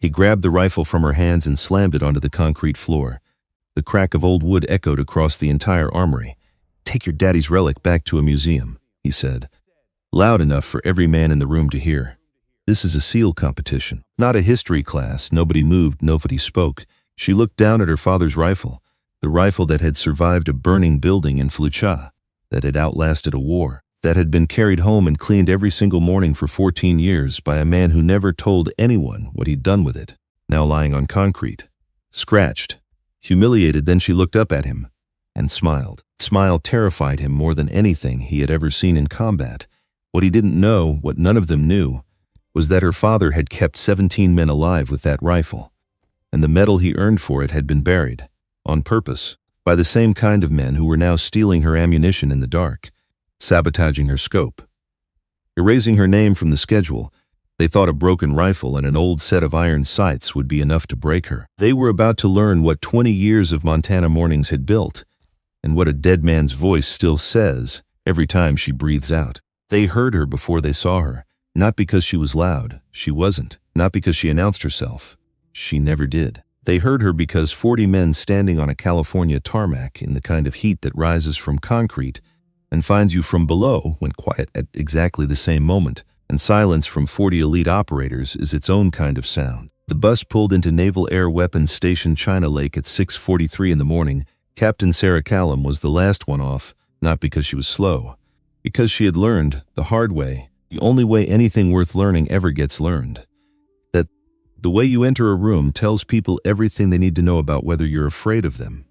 He grabbed the rifle from her hands and slammed it onto the concrete floor. The crack of old wood echoed across the entire armory. "Take your daddy's relic back to a museum," he said, loud enough for every man in the room to hear. "This is a SEAL competition, not a history class." Nobody moved, nobody spoke. She looked down at her father's rifle, the rifle that had survived a burning building in Fallujah, that had outlasted a war, that had been carried home and cleaned every single morning for 14 years by a man who never told anyone what he'd done with it, now lying on concrete, scratched, humiliated. Then she looked up at him and smiled. Smile terrified him more than anything he had ever seen in combat. What he didn't know, what none of them knew, was that her father had kept 17 men alive with that rifle, and the medal he earned for it had been buried, on purpose, by the same kind of men who were now stealing her ammunition in the dark, sabotaging her scope, erasing her name from the schedule. They thought a broken rifle and an old set of iron sights would be enough to break her. They were about to learn what 20 years of Montana mornings had built, and what a dead man's voice still says every time she breathes out. They heard her before they saw her, not because she was loud, she wasn't, not because she announced herself, she never did. They heard her because 40 men standing on a California tarmac in the kind of heat that rises from concrete and finds you from below went quiet at exactly the same moment, and silence from 40 elite operators is its own kind of sound. The bus pulled into Naval Air Weapons Station China Lake at 6:43 in the morning. Captain Sarah Callum was the last one off, not because she was slow, because she had learned, the hard way, the only way anything worth learning ever gets learned, that the way you enter a room tells people everything they need to know about whether you're afraid of them.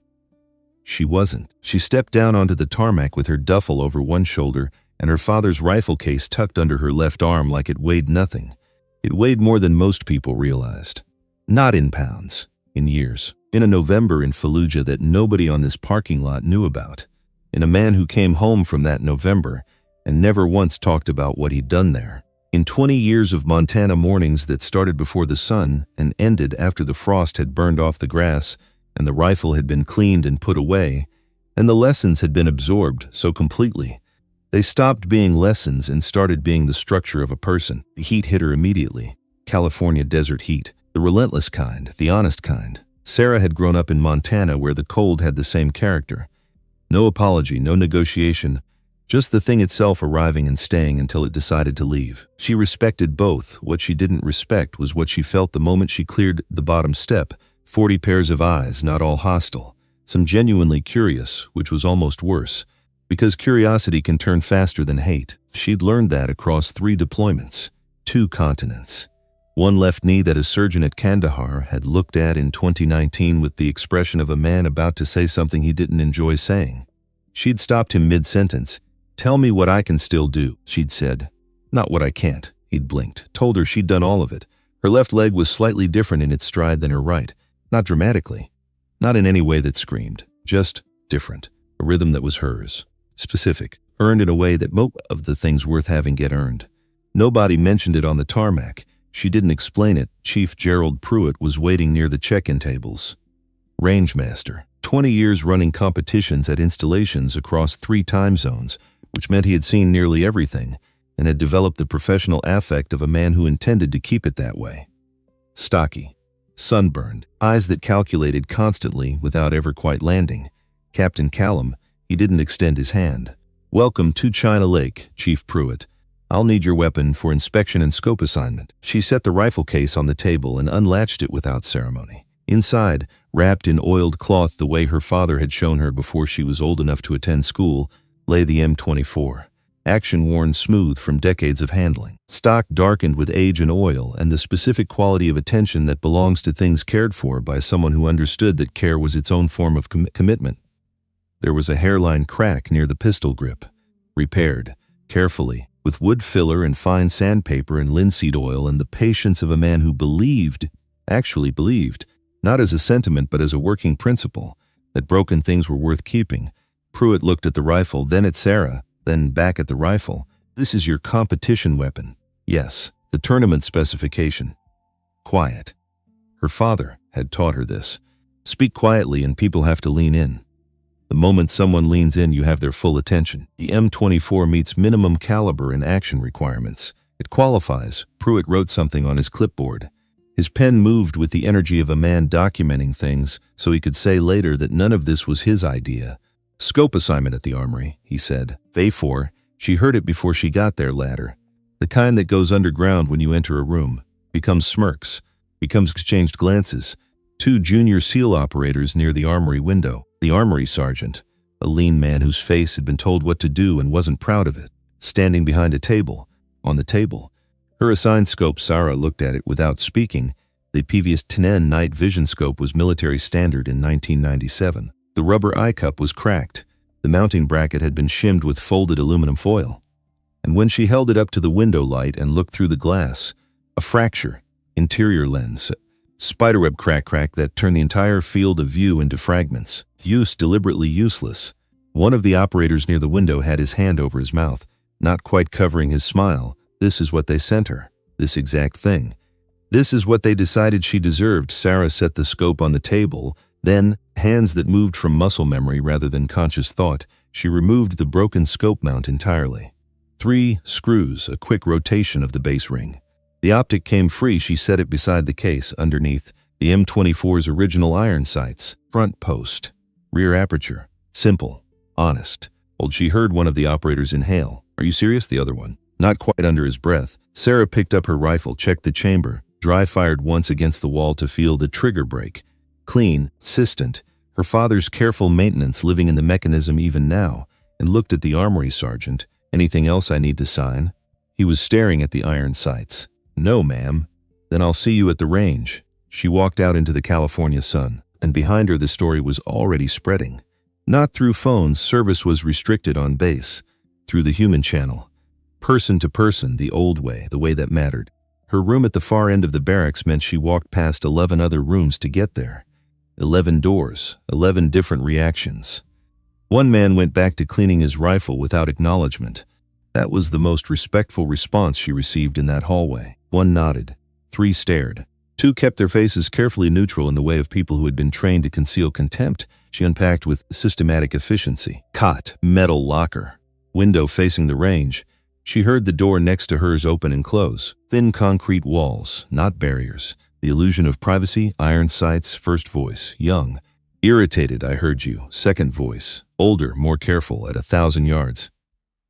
She wasn't. She stepped down onto the tarmac with her duffel over one shoulder and her father's rifle case tucked under her left arm like it weighed nothing. It weighed more than most people realized. Not in pounds, in years. In a November in Fallujah that nobody on this parking lot knew about. In a man who came home from that November and never once talked about what he'd done there. In 20 years of Montana mornings that started before the sun and ended after the frost had burned off the grass and the rifle had been cleaned and put away, and the lessons had been absorbed so completely. They stopped being lessons and started being the structure of a person. The heat hit her immediately. California desert heat. The relentless kind, the honest kind. Sarah had grown up in Montana where the cold had the same character. No apology, no negotiation, just the thing itself arriving and staying until it decided to leave. She respected both. What she didn't respect was what she felt the moment she cleared the bottom step. 40 pairs of eyes, not all hostile. Some genuinely curious, which was almost worse, because curiosity can turn faster than hate. She'd learned that across 3 deployments, 2 continents. One left knee that a surgeon at Kandahar had looked at in 2019 with the expression of a man about to say something he didn't enjoy saying. She'd stopped him mid-sentence. "Tell me what I can still do," she'd said. "Not what I can't," he'd blinked. Told her she'd done all of it. Her left leg was slightly different in its stride than her right. Not dramatically. Not in any way that screamed. Just different. A rhythm that was hers. Specific. Earned in a way that most of the things worth having get earned. Nobody mentioned it on the tarmac. She didn't explain it. Chief Gerald Pruitt was waiting near the check-in tables. Rangemaster. 20 years running competitions at installations across 3 time zones, which meant he had seen nearly everything and had developed the professional affect of a man who intended to keep it that way. Stocky. Sunburned. Eyes that calculated constantly without ever quite landing. Captain Callum, he didn't extend his hand. "Welcome to China Lake, Chief Pruitt. I'll need your weapon for inspection and scope assignment." She set the rifle case on the table and unlatched it without ceremony. Inside, wrapped in oiled cloth the way her father had shown her before she was old enough to attend school, lay the M24. Action-worn smooth from decades of handling. Stock darkened with age and oil and the specific quality of attention that belongs to things cared for by someone who understood that care was its own form of commitment. There was a hairline crack near the pistol grip. Repaired, carefully, with wood filler and fine sandpaper and linseed oil and the patience of a man who believed, actually believed, not as a sentiment but as a working principle, that broken things were worth keeping. Pruitt looked at the rifle, then at Sarah, then back at the rifle. "This is your competition weapon." "Yes, the tournament specification." Quiet. Her father had taught her this. Speak quietly and people have to lean in. The moment someone leans in, you have their full attention. The M24 meets minimum caliber and action requirements. It qualifies. Pruitt wrote something on his clipboard. His pen moved with the energy of a man documenting things so he could say later that none of this was his idea. "Scope assignment at the armory," he said. "V4." She heard it before she got there, ladder. The kind that goes underground when you enter a room. Becomes smirks. Becomes exchanged glances. 2 junior SEAL operators near the armory window. The armory sergeant, a lean man whose face had been told what to do and wasn't proud of it, standing behind a table. On the table, her assigned scope. Sarah looked at it without speaking. The previous 10 night vision scope was military standard in 1997. The rubber eye cup was cracked. The mounting bracket had been shimmed with folded aluminum foil. And when she held it up to the window light and looked through the glass, a fracture, interior lens, spiderweb crack that turned the entire field of view into fragments. Deliberately useless. One of the operators near the window had his hand over his mouth, not quite covering his smile. This is what they sent her. This exact thing. This is what they decided she deserved. Sarah set the scope on the table. Then, hands that moved from muscle memory rather than conscious thought, she removed the broken scope mount entirely. 3 screws, a quick rotation of the base ring. The optic came free. She set it beside the case, underneath the M24's original iron sights. Front post. Rear aperture. Simple. Honest. She heard one of the operators inhale. "Are you serious?" The other one. Not quite under his breath. Sarah picked up her rifle, checked the chamber, dry-fired once against the wall to feel the trigger break. Clean, consistent, her father's careful maintenance living in the mechanism even now, and looked at the armory sergeant. "Anything else I need to sign?" He was staring at the iron sights. "No, ma'am." "Then I'll see you at the range." She walked out into the California sun, and behind her the story was already spreading. Not through phones, service was restricted on base. Through the human channel. Person to person, the old way, the way that mattered. Her room at the far end of the barracks meant she walked past 11 other rooms to get there. 11 doors, 11 different reactions. One man went back to cleaning his rifle without acknowledgement. That was the most respectful response she received in that hallway. 1 nodded. 3 stared. 2 kept their faces carefully neutral in the way of people who had been trained to conceal contempt. She unpacked with systematic efficiency. Cot, metal locker, window facing the range. She heard the door next to hers open and close. Thin concrete walls, not barriers. The illusion of privacy, iron sights, first voice, young. "Irritated, I heard you." Second voice, older, more careful, at 1,000 yards.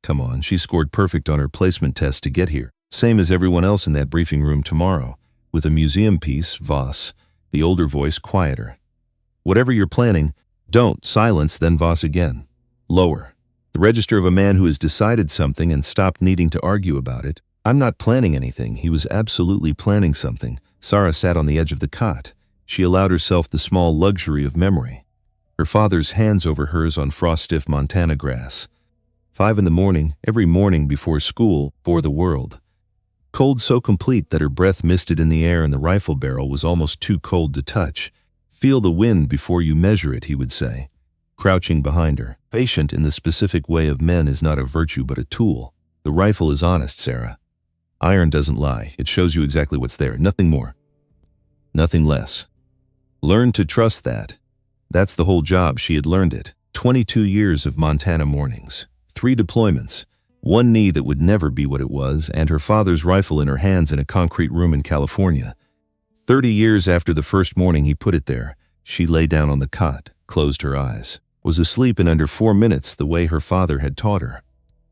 Come on, she scored perfect on her placement test to get here. Same as everyone else in that briefing room tomorrow. With a museum piece, Voss. The older voice, quieter. "Whatever you're planning, don't." Silence, then Voss again. Lower. The register of a man who has decided something and stopped needing to argue about it. "I'm not planning anything." He was absolutely planning something. Sarah sat on the edge of the cot. She allowed herself the small luxury of memory. Her father's hands over hers on frost-stiff Montana grass. 5 in the morning, every morning before school, for the world. Cold so complete that her breath misted in the air and the rifle barrel was almost too cold to touch. "Feel the wind before you measure it," he would say. Crouching behind her. Patient in the specific way of men is not a virtue but a tool. The rifle is honest, Sarah. Iron doesn't lie. It shows you exactly what's there. Nothing more. Nothing less. Learn to trust that. That's the whole job. She had learned it. 22 years of Montana mornings. 3 deployments. 1 knee that would never be what it was, and her father's rifle in her hands in a concrete room in California. 30 years after the first morning he put it there, she lay down on the cot, closed her eyes. Was asleep in under 4 minutes the way her father had taught her.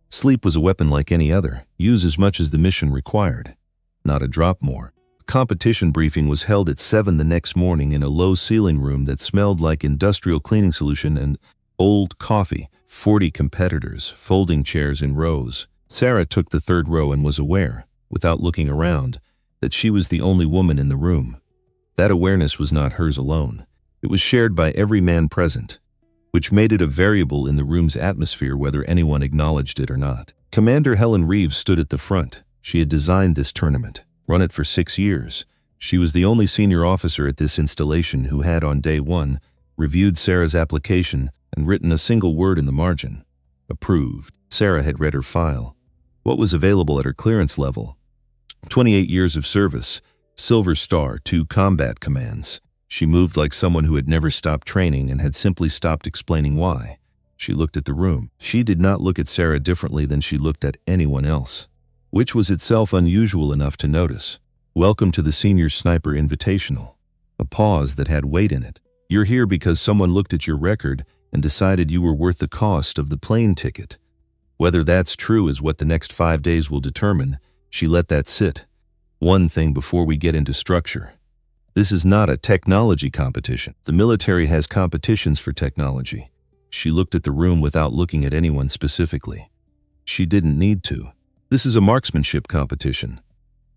Sleep was a weapon like any other. Use as much as the mission required. Not a drop more. Competition briefing was held at 7 the next morning in a low ceiling room that smelled like industrial cleaning solution and old coffee. 40 competitors, folding chairs in rows. Sarah took the 3rd row and was aware, without looking around, that she was the only woman in the room. That awareness was not hers alone. It was shared by every man present, which made it a variable in the room's atmosphere whether anyone acknowledged it or not. Commander Helen Reeves stood at the front. She had designed this tournament, run it for 6 years. She was the only senior officer at this installation who had, on day 1, reviewed Sarah's application and written a single word in the margin. Approved. Sarah had read her file. What was available at her clearance level? 28 years of service, Silver Star, 2 combat commands. She moved like someone who had never stopped training and had simply stopped explaining why. She looked at the room. She did not look at Sarah differently than she looked at anyone else, which was itself unusual enough to notice. Welcome to the Senior Sniper Invitational. A pause that had weight in it. You're here because someone looked at your record and decided you were worth the cost of the plane ticket. Whether that's true is what the next 5 days will determine. She let that sit. One thing before we get into structure. This is not a technology competition. The military has competitions for technology. She looked at the room without looking at anyone specifically. She didn't need to. This is a marksmanship competition.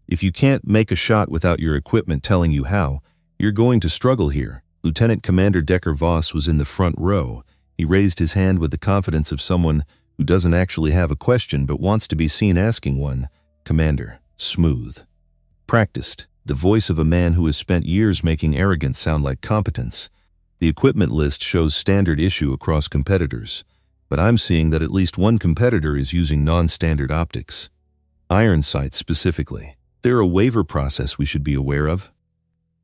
If you can't make a shot without your equipment telling you how, you're going to struggle here. Lieutenant Commander Decker Voss was in the front row. He raised his hand with the confidence of someone who doesn't actually have a question but wants to be seen asking one. Commander, smooth. Practiced. The voice of a man who has spent years making arrogance sound like competence. The equipment list shows standard issue across competitors, but I'm seeing that at least one competitor is using non-standard optics. Iron sights specifically. There a waiver process we should be aware of?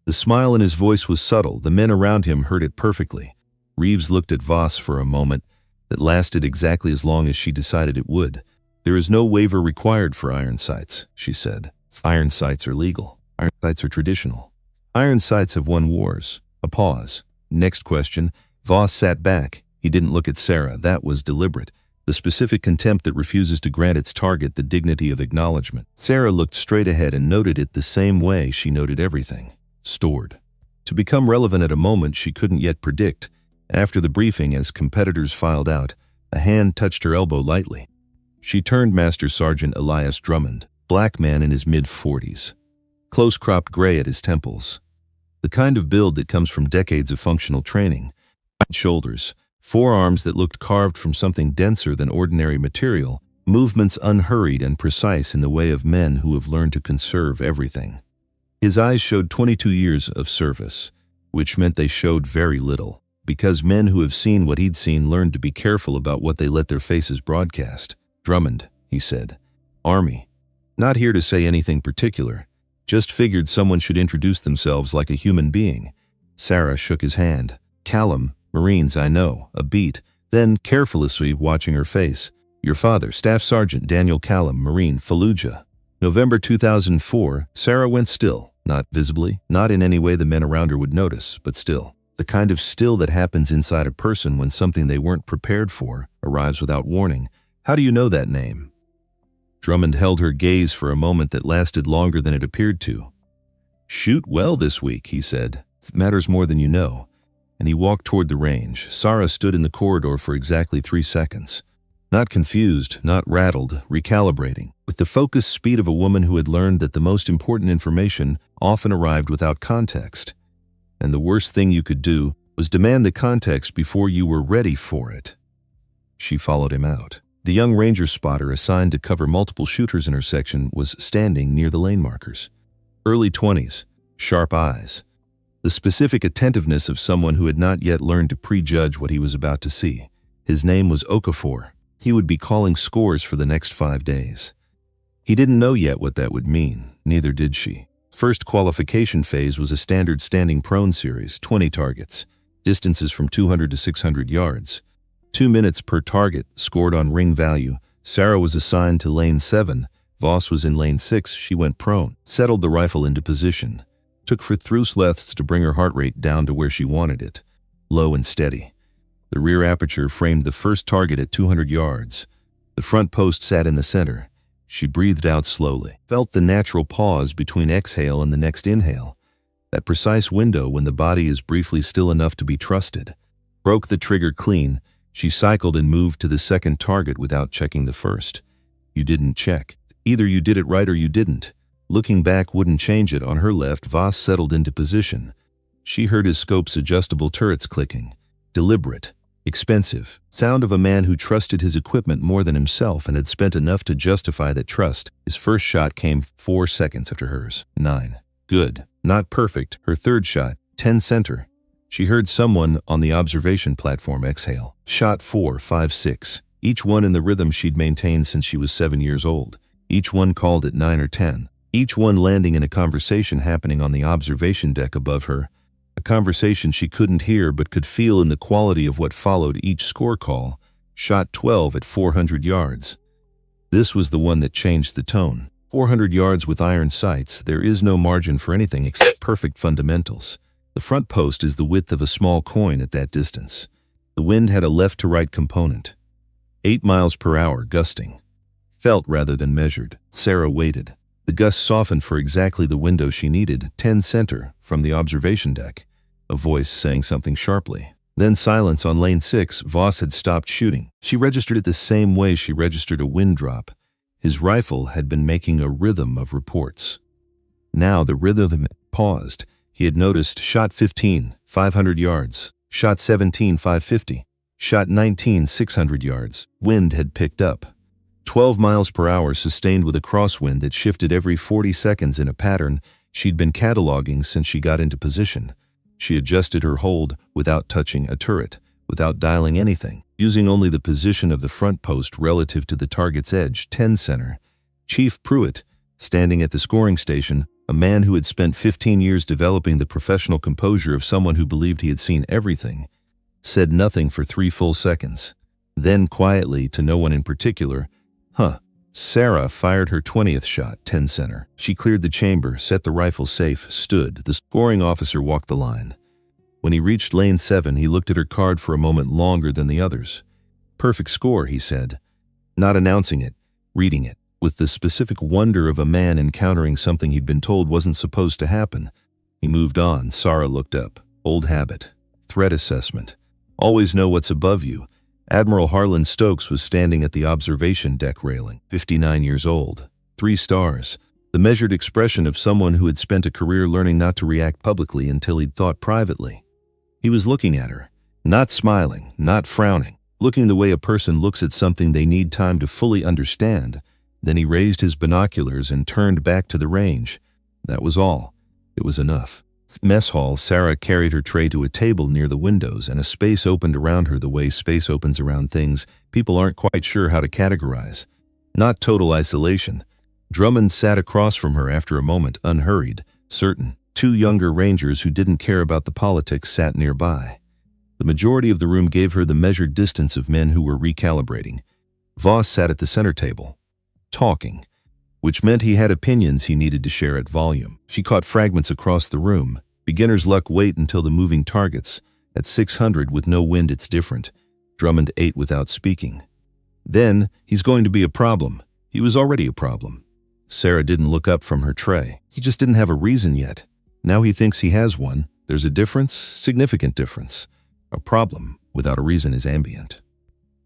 The smile in his voice was subtle. The men around him heard it perfectly. Reeves looked at Voss for a moment that lasted exactly as long as she decided it would. There is no waiver required for iron sights, she said. Iron sights are legal. Iron sights are traditional. Iron sights have won wars. A pause. Next question. Voss sat back. He didn't look at Sarah. That was deliberate. The specific contempt that refuses to grant its target the dignity of acknowledgement. Sarah looked straight ahead and noted it the same way she noted everything. Stored. To become relevant at a moment she couldn't yet predict. After the briefing, as competitors filed out, a hand touched her elbow lightly. She turned Master Sergeant Elias Drummond, black man in his mid-40s. Close-cropped gray at his temples. The kind of build that comes from decades of functional training. Shoulders, forearms that looked carved from something denser than ordinary material, movements unhurried and precise in the way of men who have learned to conserve everything. His eyes showed 22 years of service, which meant they showed very little, because men who have seen what he'd seen learned to be careful about what they let their faces broadcast. Drummond, he said. Army. Not here to say anything particular. Just figured someone should introduce themselves like a human being. Sarah shook his hand. Callum, Marines, I know. A beat. Then, carefully watching her face. Your father, Staff Sergeant Daniel Callum, Marine, Fallujah. November 2004, Sarah went still. Not visibly, not in any way the men around her would notice, but still. The kind of still that happens inside a person when something they weren't prepared for arrives without warning. How do you know that name? Drummond held her gaze for a moment that lasted longer than it appeared to. Shoot well this week, he said. It matters more than you know. And he walked toward the range. Sarah stood in the corridor for exactly 3 seconds. Not confused, not rattled, recalibrating, with the focused speed of a woman who had learned that the most important information often arrived without context. And the worst thing you could do was demand the context before you were ready for it. She followed him out. The young ranger spotter assigned to cover multiple shooters in her section was standing near the lane markers. Early 20s, sharp eyes. The specific attentiveness of someone who had not yet learned to prejudge what he was about to see. His name was Okafor. He would be calling scores for the next 5 days. He didn't know yet what that would mean, neither did she. First qualification phase was a standard standing prone series, 20 targets, distances from 200 to 600 yards. 2 minutes per target, scored on ring value. Sarah was assigned to lane 7. Voss was in lane 6. She went prone, settled the rifle into position. Took for lengths to bring her heart rate down to where she wanted it, low and steady. The rear aperture framed the first target at 200 yards. The front post sat in the center. She breathed out slowly, felt the natural pause between exhale and the next inhale. That precise window when the body is briefly still enough to be trusted. Broke the trigger clean. She cycled and moved to the second target without checking the first. You didn't check. Either you did it right or you didn't. Looking back wouldn't change it. On her left, Voss settled into position. She heard his scope's adjustable turrets clicking. Deliberate. Expensive. Sound of a man who trusted his equipment more than himself and had spent enough to justify that trust. His first shot came 4 seconds after hers. 9. Good. Not perfect. Her third shot. 10 center. She heard someone on the observation platform exhale. Shot 4, 5, 6. Each one in the rhythm she'd maintained since she was 7 years old. Each one called at 9 or 10. Each one landing in a conversation happening on the observation deck above her. A conversation she couldn't hear but could feel in the quality of what followed each score call. Shot 12 at 400 yards. This was the one that changed the tone. 400 yards with iron sights, there is no margin for anything except perfect fundamentals. The front post is the width of a small coin at that distance. The wind had a left-to-right component. 8 miles per hour, gusting. Felt rather than measured. Sarah waited. The gust softened for exactly the window she needed, 10 center, from the observation deck. A voice saying something sharply. Then silence on lane 6. Voss had stopped shooting. She registered it the same way she registered a wind drop. His rifle had been making a rhythm of reports. Now the rhythm paused. He had noticed shot 15, 500 yards. Shot 17, 550. Shot 19, 600 yards. Wind had picked up. 12 miles per hour sustained with a crosswind that shifted every 40 seconds in a pattern she'd been cataloging since she got into position. She adjusted her hold without touching a turret, without dialing anything, using only the position of the front post relative to the target's edge, 10 center. Chief Pruitt, standing at the scoring station, a man who had spent 15 years developing the professional composure of someone who believed he had seen everything, said nothing for 3 full seconds. Then quietly, to no one in particular, Sarah fired her 20th shot, 10 center. She cleared the chamber, set the rifle safe, stood. The scoring officer walked the line. When he reached lane 7, he looked at her card for a moment longer than the others. Perfect score, he said, not announcing it, reading it, with the specific wonder of a man encountering something he'd been told wasn't supposed to happen. He moved on. Sarah looked up. Old habit. Threat assessment. Always know what's above you. Admiral Harlan Stokes was standing at the observation deck railing, 59 years old. 3 stars. The measured expression of someone who had spent a career learning not to react publicly until he'd thought privately. He was looking at her, not smiling, not frowning, looking the way a person looks at something they need time to fully understand. Then he raised his binoculars and turned back to the range. That was all. It was enough. Mess hall, Sarah carried her tray to a table near the windows, and a space opened around her the way space opens around things people aren't quite sure how to categorize. Not total isolation. Drummond sat across from her after a moment, unhurried, certain. 2 younger rangers who didn't care about the politics sat nearby. The majority of the room gave her the measured distance of men who were recalibrating. Voss sat at the center table, talking, which meant he had opinions he needed to share at volume. She caught fragments across the room. Beginner's luck, wait until the moving targets. At 600 with no wind it's different. Drummond ate without speaking. Then, he's going to be a problem. He was already a problem. Sarah didn't look up from her tray. He just didn't have a reason yet. Now he thinks he has one. There's a difference, significant difference. A problem without a reason is ambient.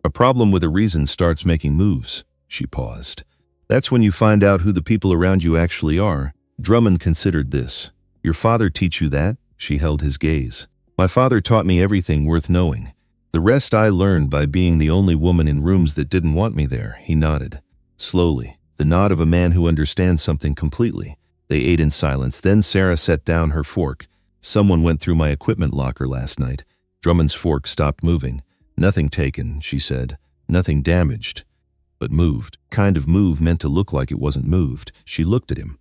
A problem with a reason starts making moves. She paused. That's when you find out who the people around you actually are. Drummond considered this. Your father teach you that? She held his gaze. My father taught me everything worth knowing. The rest I learned by being the only woman in rooms that didn't want me there. He nodded. Slowly, the nod of a man who understands something completely. They ate in silence. Then Sarah set down her fork. Someone went through my equipment locker last night. Drummond's fork stopped moving. Nothing taken, she said. Nothing damaged. But moved. Kind of move meant to look like it wasn't moved. She looked at him.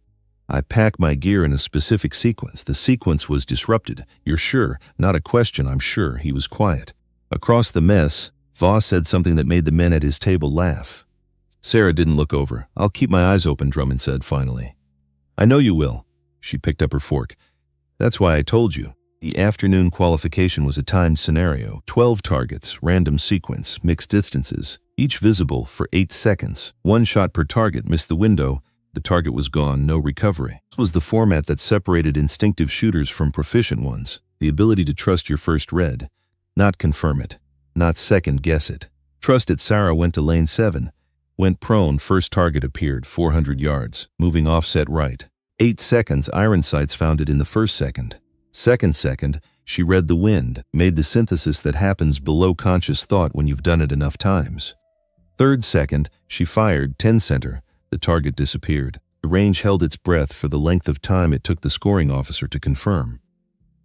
I pack my gear in a specific sequence. The sequence was disrupted. You're sure? Not a question, I'm sure. He was quiet. Across the mess, Voss said something that made the men at his table laugh. Sarah didn't look over. I'll keep my eyes open, Drummond said finally. I know you will. She picked up her fork. That's why I told you. The afternoon qualification was a timed scenario. 12 targets, random sequence, mixed distances, each visible for 8 seconds. 1 shot per target. Missed the window. The target was gone, no recovery. This was the format that separated instinctive shooters from proficient ones. The ability to trust your first read. Not confirm it. Not second guess it. Trust it. Sarah went to lane 7. Went prone. First target appeared, 400 yards. Moving offset right. 8 seconds. Iron sights found it in the first second. Second, she read the wind, made the synthesis that happens below conscious thought when you've done it enough times. Third second, she fired, 10 center. The target disappeared. The range held its breath for the length of time it took the scoring officer to confirm.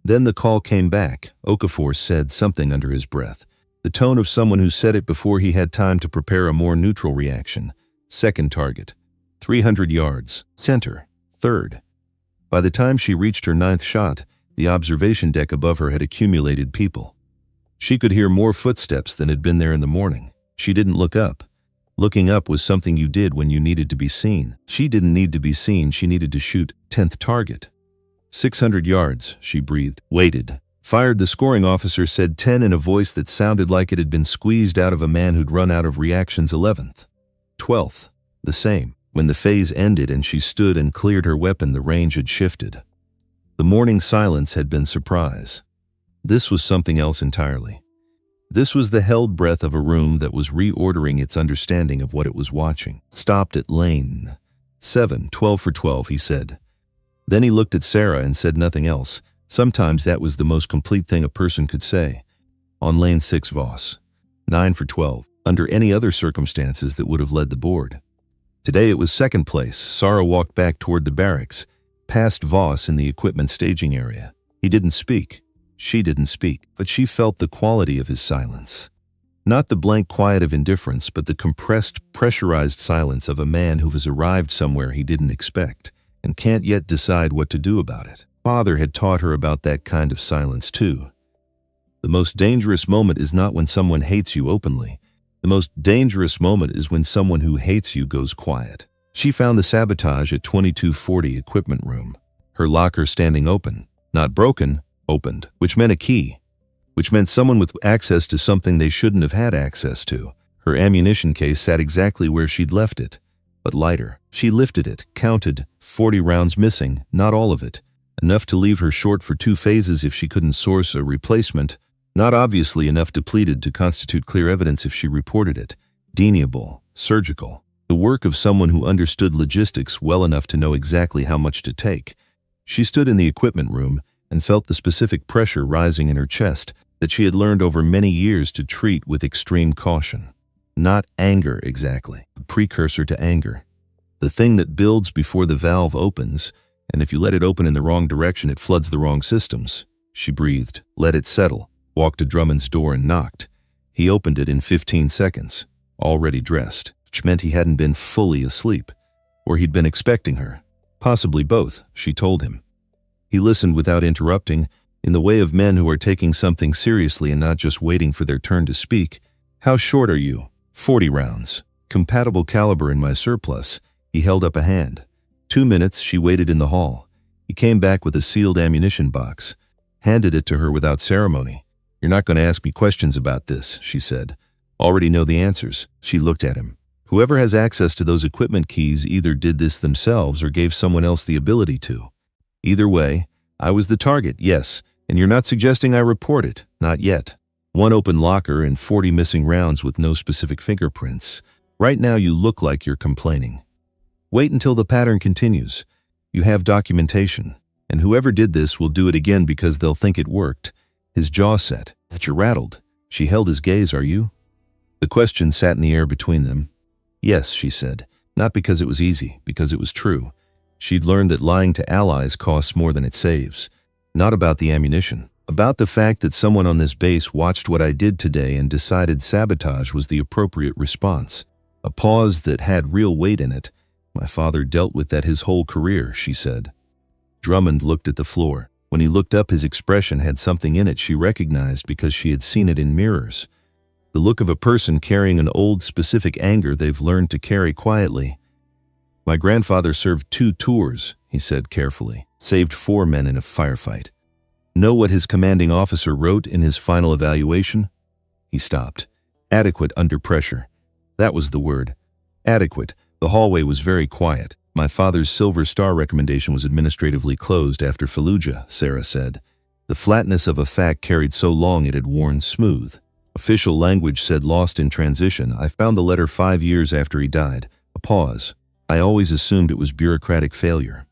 Then the call came back. Okafor said something under his breath. The tone of someone who said it before he had time to prepare a more neutral reaction. Second target. 300 yards. Center. Third. By the time she reached her 9th shot, the observation deck above her had accumulated people. She could hear more footsteps than had been there in the morning. She didn't look up. Looking up was something you did when you needed to be seen. She didn't need to be seen, she needed to shoot. 10th target. 600 yards, she breathed, waited. Fired, the scoring officer said 10 in a voice that sounded like it had been squeezed out of a man who'd run out of reactions. 11th. 12th. The same. When the phase ended and she stood and cleared her weapon, the range had shifted. The morning silence had been surprise. This was something else entirely. This was the held breath of a room that was reordering its understanding of what it was watching. Stopped at lane 7, 12 for 12, he said. Then he looked at Sarah and said nothing else. Sometimes that was the most complete thing a person could say. On lane 6, Voss. 9 for 12. Under any other circumstances that would have led the board. Today it was second place. Sarah walked back toward the barracks, past Voss in the equipment staging area. He didn't speak. She didn't speak, but she felt the quality of his silence. Not the blank quiet of indifference, but the compressed, pressurized silence of a man who has arrived somewhere he didn't expect and can't yet decide what to do about it. Father had taught her about that kind of silence too. The most dangerous moment is not when someone hates you openly. The most dangerous moment is when someone who hates you goes quiet. She found the sabotage at 2240 equipment room. Her locker standing open, not broken, opened, which meant a key, which meant someone with access to something they shouldn't have had access to. Her ammunition case sat exactly where she'd left it, but lighter. She lifted it, counted, 40 rounds missing, not all of it, enough to leave her short for 2 phases if she couldn't source a replacement, not obviously enough depleted to constitute clear evidence if she reported it. Deniable, surgical. The work of someone who understood logistics well enough to know exactly how much to take. She stood in the equipment room and felt the specific pressure rising in her chest that she had learned over many years to treat with extreme caution. Not anger exactly, the precursor to anger. The thing that builds before the valve opens, and if you let it open in the wrong direction, it floods the wrong systems. She breathed, let it settle, walked to Drummond's door and knocked. He opened it in 15 seconds, already dressed, which meant he hadn't been fully asleep, or he'd been expecting her. Possibly both, she told him. He listened without interrupting, in the way of men who are taking something seriously and not just waiting for their turn to speak. How short are you? 40 rounds. Compatible caliber in my surplus. He held up a hand. 2 minutes, she waited in the hall. He came back with a sealed ammunition box, handed it to her without ceremony. You're not going to ask me questions about this, she said. Already know the answers. She looked at him. Whoever has access to those equipment keys either did this themselves or gave someone else the ability to. Either way, I was the target, yes, and you're not suggesting I report it, not yet. 1 open locker and 40 missing rounds with no specific fingerprints. Right now you look like you're complaining. Wait until the pattern continues. You have documentation, and whoever did this will do it again because they'll think it worked. His jaw set. That you're rattled. She held his gaze, are you? The question sat in the air between them. Yes, she said, not because it was easy, because it was true. She'd learned that lying to allies costs more than it saves. Not about the ammunition. About the fact that someone on this base watched what I did today and decided sabotage was the appropriate response. A pause that had real weight in it. My father dealt with that his whole career, she said. Drummond looked at the floor. When he looked up, his expression had something in it she recognized because she had seen it in mirrors. The look of a person carrying an old, specific anger they've learned to carry quietly. My grandfather served 2 tours, he said carefully. Saved 4 men in a firefight. Know what his commanding officer wrote in his final evaluation? He stopped. Adequate under pressure. That was the word. Adequate. The hallway was very quiet. My father's Silver Star recommendation was administratively closed after Fallujah, Sarah said. The flatness of a fact carried so long it had worn smooth. Official language said lost in transition. I found the letter 5 years after he died. A pause. I always assumed it was bureaucratic failure.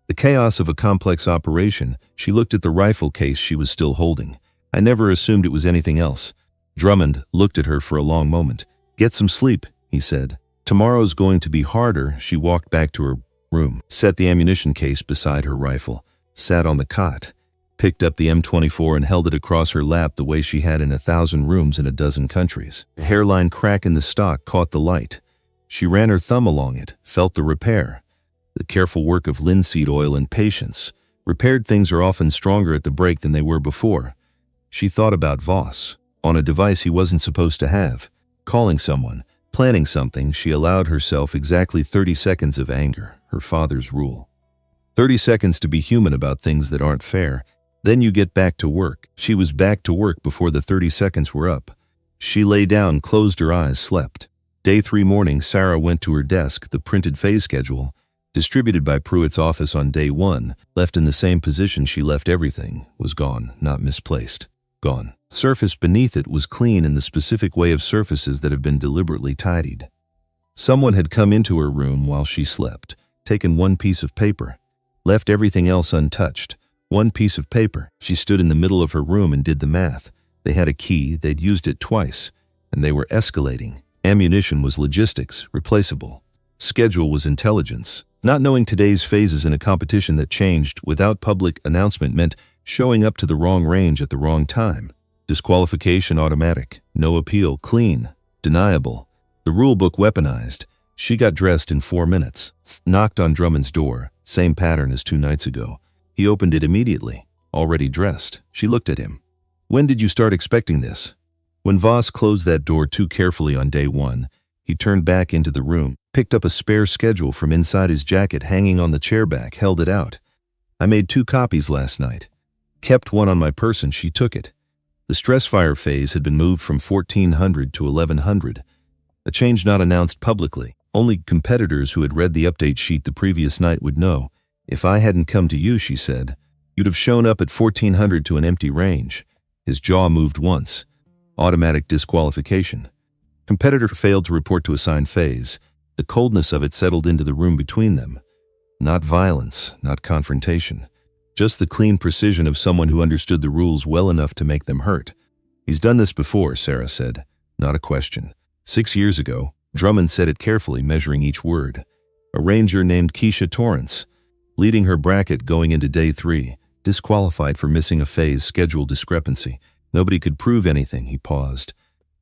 The chaos of a complex operation, she looked at the rifle case she was still holding. I never assumed it was anything else. Drummond looked at her for a long moment. Get some sleep, he said. Tomorrow's going to be harder. She walked back to her room, set the ammunition case beside her rifle, sat on the cot, picked up the M24 and held it across her lap the way she had in 1,000 rooms in a dozen countries. A hairline crack in the stock caught the light. She ran her thumb along it, felt the repair. The careful work of linseed oil and patience. Repaired things are often stronger at the break than they were before. She thought about Voss, on a device he wasn't supposed to have, calling someone, planning something, she allowed herself exactly 30 seconds of anger, her father's rule. 30 seconds to be human about things that aren't fair, then you get back to work. She was back to work before the 30 seconds were up. She lay down, closed her eyes, slept. Day 3 morning, Sarah went to her desk. The printed phase schedule, distributed by Pruitt's office on day 1, left in the same position she left everything, was gone, not misplaced. Gone. Surface beneath it was clean in the specific way of surfaces that have been deliberately tidied. Someone had come into her room while she slept, taken one piece of paper, left everything else untouched. One piece of paper. She stood in the middle of her room and did the math. They had a key, they'd used it twice, and they were escalating. Ammunition was logistics, replaceable. Schedule was intelligence. Not knowing today's phases in a competition that changed without public announcement meant showing up to the wrong range at the wrong time. Disqualification automatic. No appeal. Clean. Deniable. The rulebook weaponized. She got dressed in 4 minutes. Knocked on Drummond's door. Same pattern as 2 nights ago. He opened it immediately. Already dressed. She looked at him. When did you start expecting this? When Voss closed that door too carefully on day 1, he turned back into the room, picked up a spare schedule from inside his jacket hanging on the chair back, held it out. I made 2 copies last night. Kept one on my person. She took it. The stress fire phase had been moved from 1400 to 1100. A change not announced publicly. Only competitors who had read the update sheet the previous night would know. If I hadn't come to you, she said, you'd have shown up at 1400 to an empty range. His jaw moved once. Automatic disqualification. Competitor failed to report to assigned phase. The coldness of it settled into the room between them. Not violence, not confrontation. Just the clean precision of someone who understood the rules well enough to make them hurt. He's done this before, Sarah said. Not a question. 6 years ago, Drummond said it carefully, measuring each word. A ranger named Keisha Torrance, leading her bracket going into day 3, disqualified for missing a phase schedule discrepancy. Nobody could prove anything. He paused.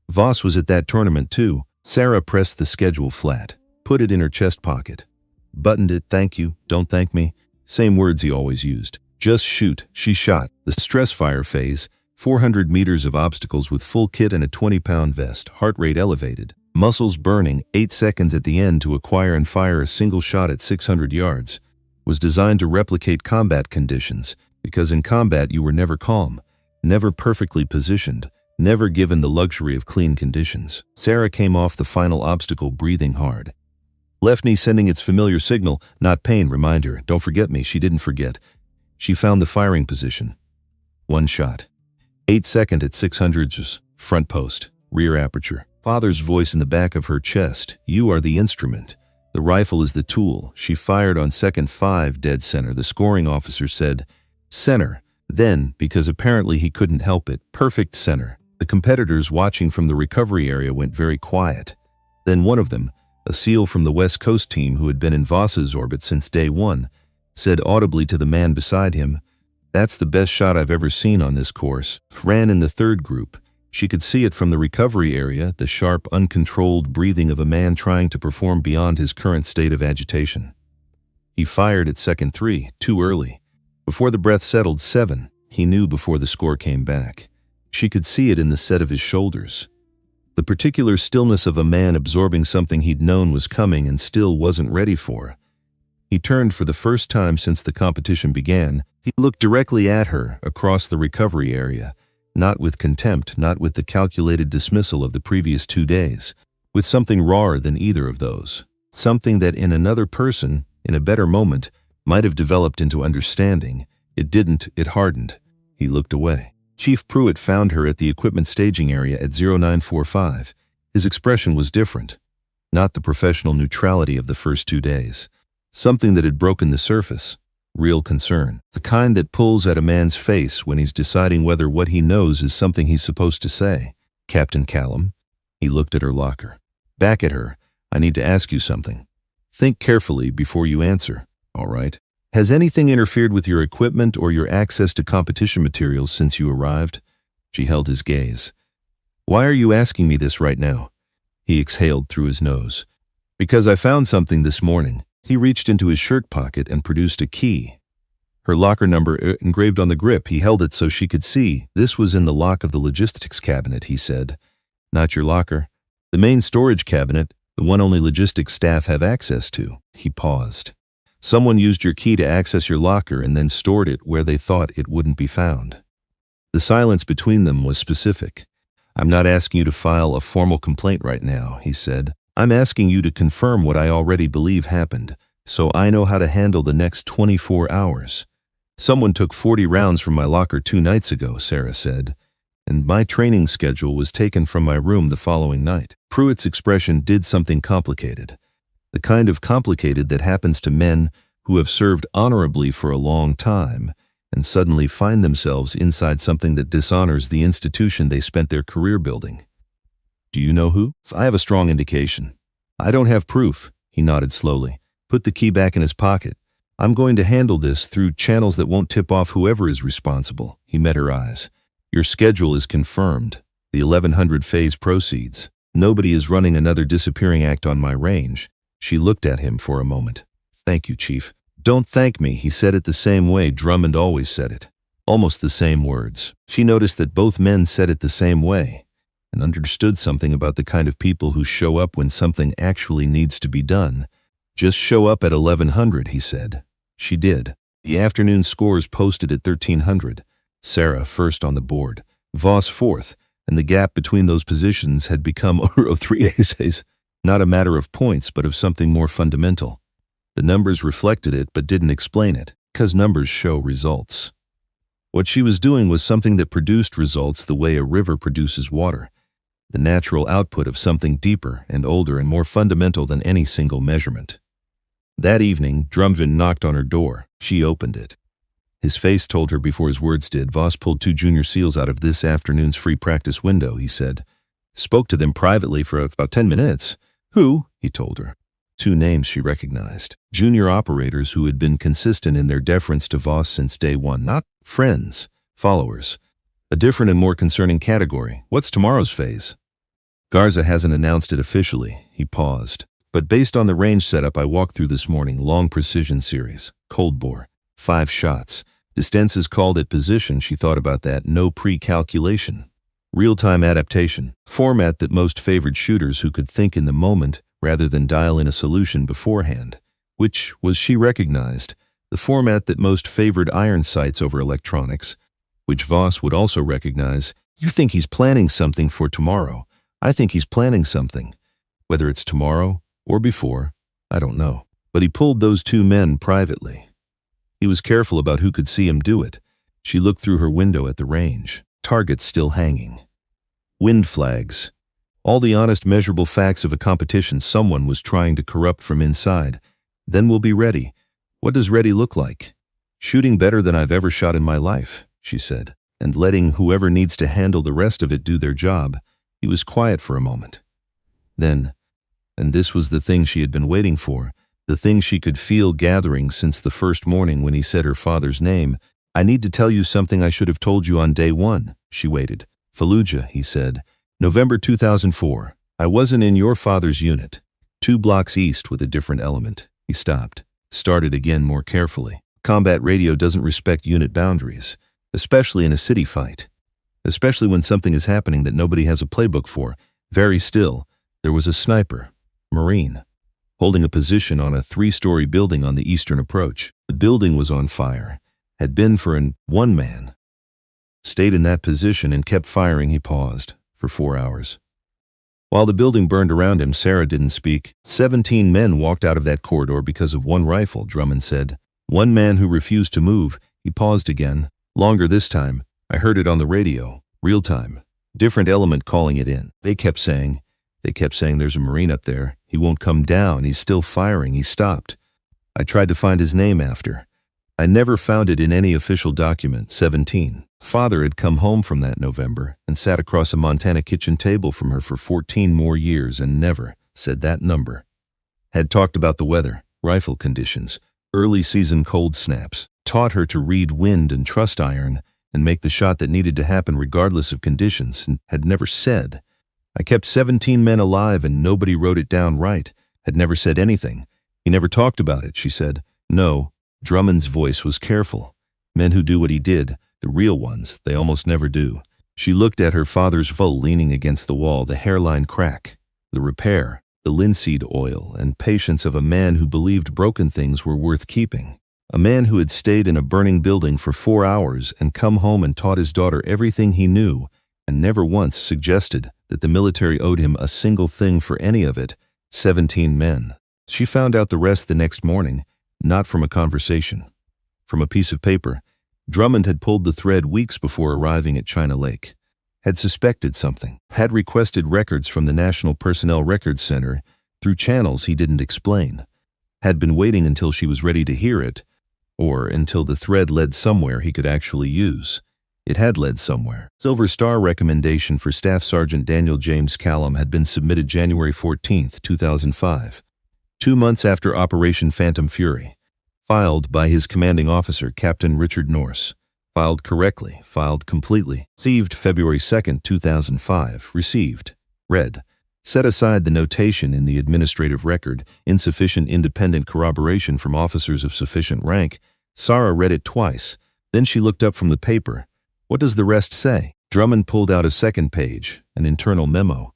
Voss was at that tournament too. Sarah pressed the schedule flat, put it in her chest pocket. Buttoned it. Thank you, don't thank me. Same words he always used. Just shoot. She shot. The stress fire phase, 400 meters of obstacles with full kit and a 20-pound vest, heart rate elevated. Muscles burning, 8 seconds at the end to acquire and fire a single shot at 600 yards. Was designed to replicate combat conditions, because in combat you were never calm, never perfectly positioned, never given the luxury of clean conditions. Sarah came off the final obstacle breathing hard. Left knee sending its familiar signal, not pain, reminder, don't forget me. She didn't forget. She found the firing position. 1 shot. 8 second at 600, front post, rear aperture. Father's voice in the back of her chest, you are the instrument. The rifle is the tool. She fired on second 5, dead center. The scoring officer said, center. Then, because apparently he couldn't help it, perfect center. The competitors watching from the recovery area went very quiet. Then one of them, a SEAL from the West Coast team who had been in Voss's orbit since day 1, said audibly to the man beside him, that's the best shot I've ever seen on this course. Ran in the 3rd group. She could see it from the recovery area, the sharp, uncontrolled breathing of a man trying to perform beyond his current state of agitation. He fired at second 3, too early. Before the breath settled, 7. He knew before the score came back. She could see it in the set of his shoulders. The particular stillness of a man absorbing something he'd known was coming and still wasn't ready for. He turned for the first time since the competition began. He looked directly at her across the recovery area. Not with contempt, not with the calculated dismissal of the previous 2 days, with something rawer than either of those. Something that in another person, in a better moment, might have developed into understanding. It didn't, it hardened. He looked away. Chief Pruitt found her at the equipment staging area at 0945. His expression was different. Not the professional neutrality of the first 2 days. Something that had broken the surface. Real concern. The kind that pulls at a man's face when he's deciding whether what he knows is something he's supposed to say. Captain Callum. He looked at her locker. Back at her. I need to ask you something. Think carefully before you answer, all right? Has anything interfered with your equipment or your access to competition materials since you arrived? She held his gaze. Why are you asking me this right now? He exhaled through his nose. Because I found something this morning. He reached into his shirt pocket and produced a key. Her locker number engraved on the grip. He held it so she could see. This was in the lock of the logistics cabinet, he said. Not your locker. The main storage cabinet, the one only logistics staff have access to. He paused. Someone used your key to access your locker and then stored it where they thought it wouldn't be found. The silence between them was specific. I'm not asking you to file a formal complaint right now, he said. I'm asking you to confirm what I already believe happened, so I know how to handle the next 24 hours. Someone took 40 rounds from my locker 2 nights ago, Sarah said, and my training schedule was taken from my room the following night. Pruitt's expression did something complicated. The kind of complicated that happens to men who have served honorably for a long time and suddenly find themselves inside something that dishonors the institution they spent their career building. Do you know who? I have a strong indication. I don't have proof, he nodded slowly. Put the key back in his pocket. I'm going to handle this through channels that won't tip off whoever is responsible. He met her eyes. Your schedule is confirmed. The 1100 phase proceeds. Nobody is running another disappearing act on my range. She looked at him for a moment. Thank you, Chief. Don't thank me, he said it the same way Drummond always said it. Almost the same words. She noticed that both men said it the same way, and understood something about the kind of people who show up when something actually needs to be done. Just show up at 1100, he said. She did. The afternoon scores posted at 1300. Sarah first on the board, Voss fourth, and the gap between those positions had become 3 aces. Not a matter of points, but of something more fundamental. The numbers reflected it but didn't explain it, because numbers show results. What she was doing was something that produced results the way a river produces water, the natural output of something deeper and older and more fundamental than any single measurement. That evening, Drummond knocked on her door. She opened it. His face told her before his words did. Voss pulled 2 junior SEALs out of this afternoon's free practice window, he said. Spoke to them privately for about 10 minutes. Who? He told her. 2 names she recognized. Junior operators who had been consistent in their deference to Voss since day one. Not friends, followers. A different and more concerning category. What's tomorrow's phase? Garza hasn't announced it officially. He paused. But based on the range setup I walked through this morning, long precision series, cold bore, 5 shots. Distenses called it position. She thought about that. No pre-calculation. Real-time adaptation. Format that most favored shooters who could think in the moment rather than dial in a solution beforehand. Which was, she recognized, the format that most favored iron sights over electronics. Which Voss would also recognize. You think he's planning something for tomorrow. I think he's planning something. Whether it's tomorrow or before, I don't know. But he pulled those 2 men privately. He was careful about who could see him do it. She looked through her window at the range. Targets still hanging. Wind flags. All the honest, measurable facts of a competition someone was trying to corrupt from inside. Then we'll be ready. What does ready look like? Shooting better than I've ever shot in my life, she said, and letting whoever needs to handle the rest of it do their job. He was quiet for a moment. Then, and this was the thing she had been waiting for, the thing she could feel gathering since the first morning when he said her father's name. I need to tell you something I should have told you on day 1. She waited. Fallujah, he said. November 2004. I wasn't in your father's unit. 2 blocks east with a different element. He stopped. Started again more carefully. Combat radio doesn't respect unit boundaries, especially in a city fight. Especially when something is happening that nobody has a playbook for. Very still. There was a sniper. Marine. Holding a position on a 3-story building on the eastern approach. The building was on fire. Had been for one man. Stayed in that position and kept firing. He paused for 4 hours. While the building burned around him, Sarah didn't speak. 17 men walked out of that corridor because of 1 rifle, Drummond said. 1 man who refused to move. He paused again. Longer this time. I heard it on the radio. Real time. Different element calling it in. They kept saying there's a Marine up there. He won't come down. He's still firing. He stopped. I tried to find his name after. I never found it in any official document. 17. Father had come home from that November and sat across a Montana kitchen table from her for 14 more years and never said that number. Had talked about the weather, rifle conditions, early season cold snaps, taught her to read wind and trust iron and make the shot that needed to happen regardless of conditions, and had never said. I kept 17 men alive and nobody wrote it down right, had never said anything. He never talked about it, she said. No. Drummond's voice was careful. Men who do what he did, the real ones, they almost never do. She looked at her father's full leaning against the wall, the hairline crack. the repair, the linseed oil, and patience of a man who believed broken things were worth keeping. A man who had stayed in a burning building for 4 hours and come home and taught his daughter everything he knew, and never once suggested that the military owed him a single thing for any of it. 17 men. She found out the rest the next morning, not from a conversation. From a piece of paper. Drummond had pulled the thread weeks before arriving at China Lake. Had suspected something. Had requested records from the National Personnel Records Center through channels he didn't explain. Had been waiting until she was ready to hear it, or until the thread led somewhere he could actually use. It had led somewhere. Silver Star recommendation for Staff Sergeant Daniel James Callum had been submitted January 14, 2005, 2 months after Operation Phantom Fury. Filed by his commanding officer, Captain Richard Norse. Filed correctly, filed completely. Received February 2, 2005. Received. Read. Set aside the notation in the administrative record, insufficient independent corroboration from officers of sufficient rank. Sarah read it twice. Then she looked up from the paper. What does the rest say? Drummond pulled out a second page, an internal memo.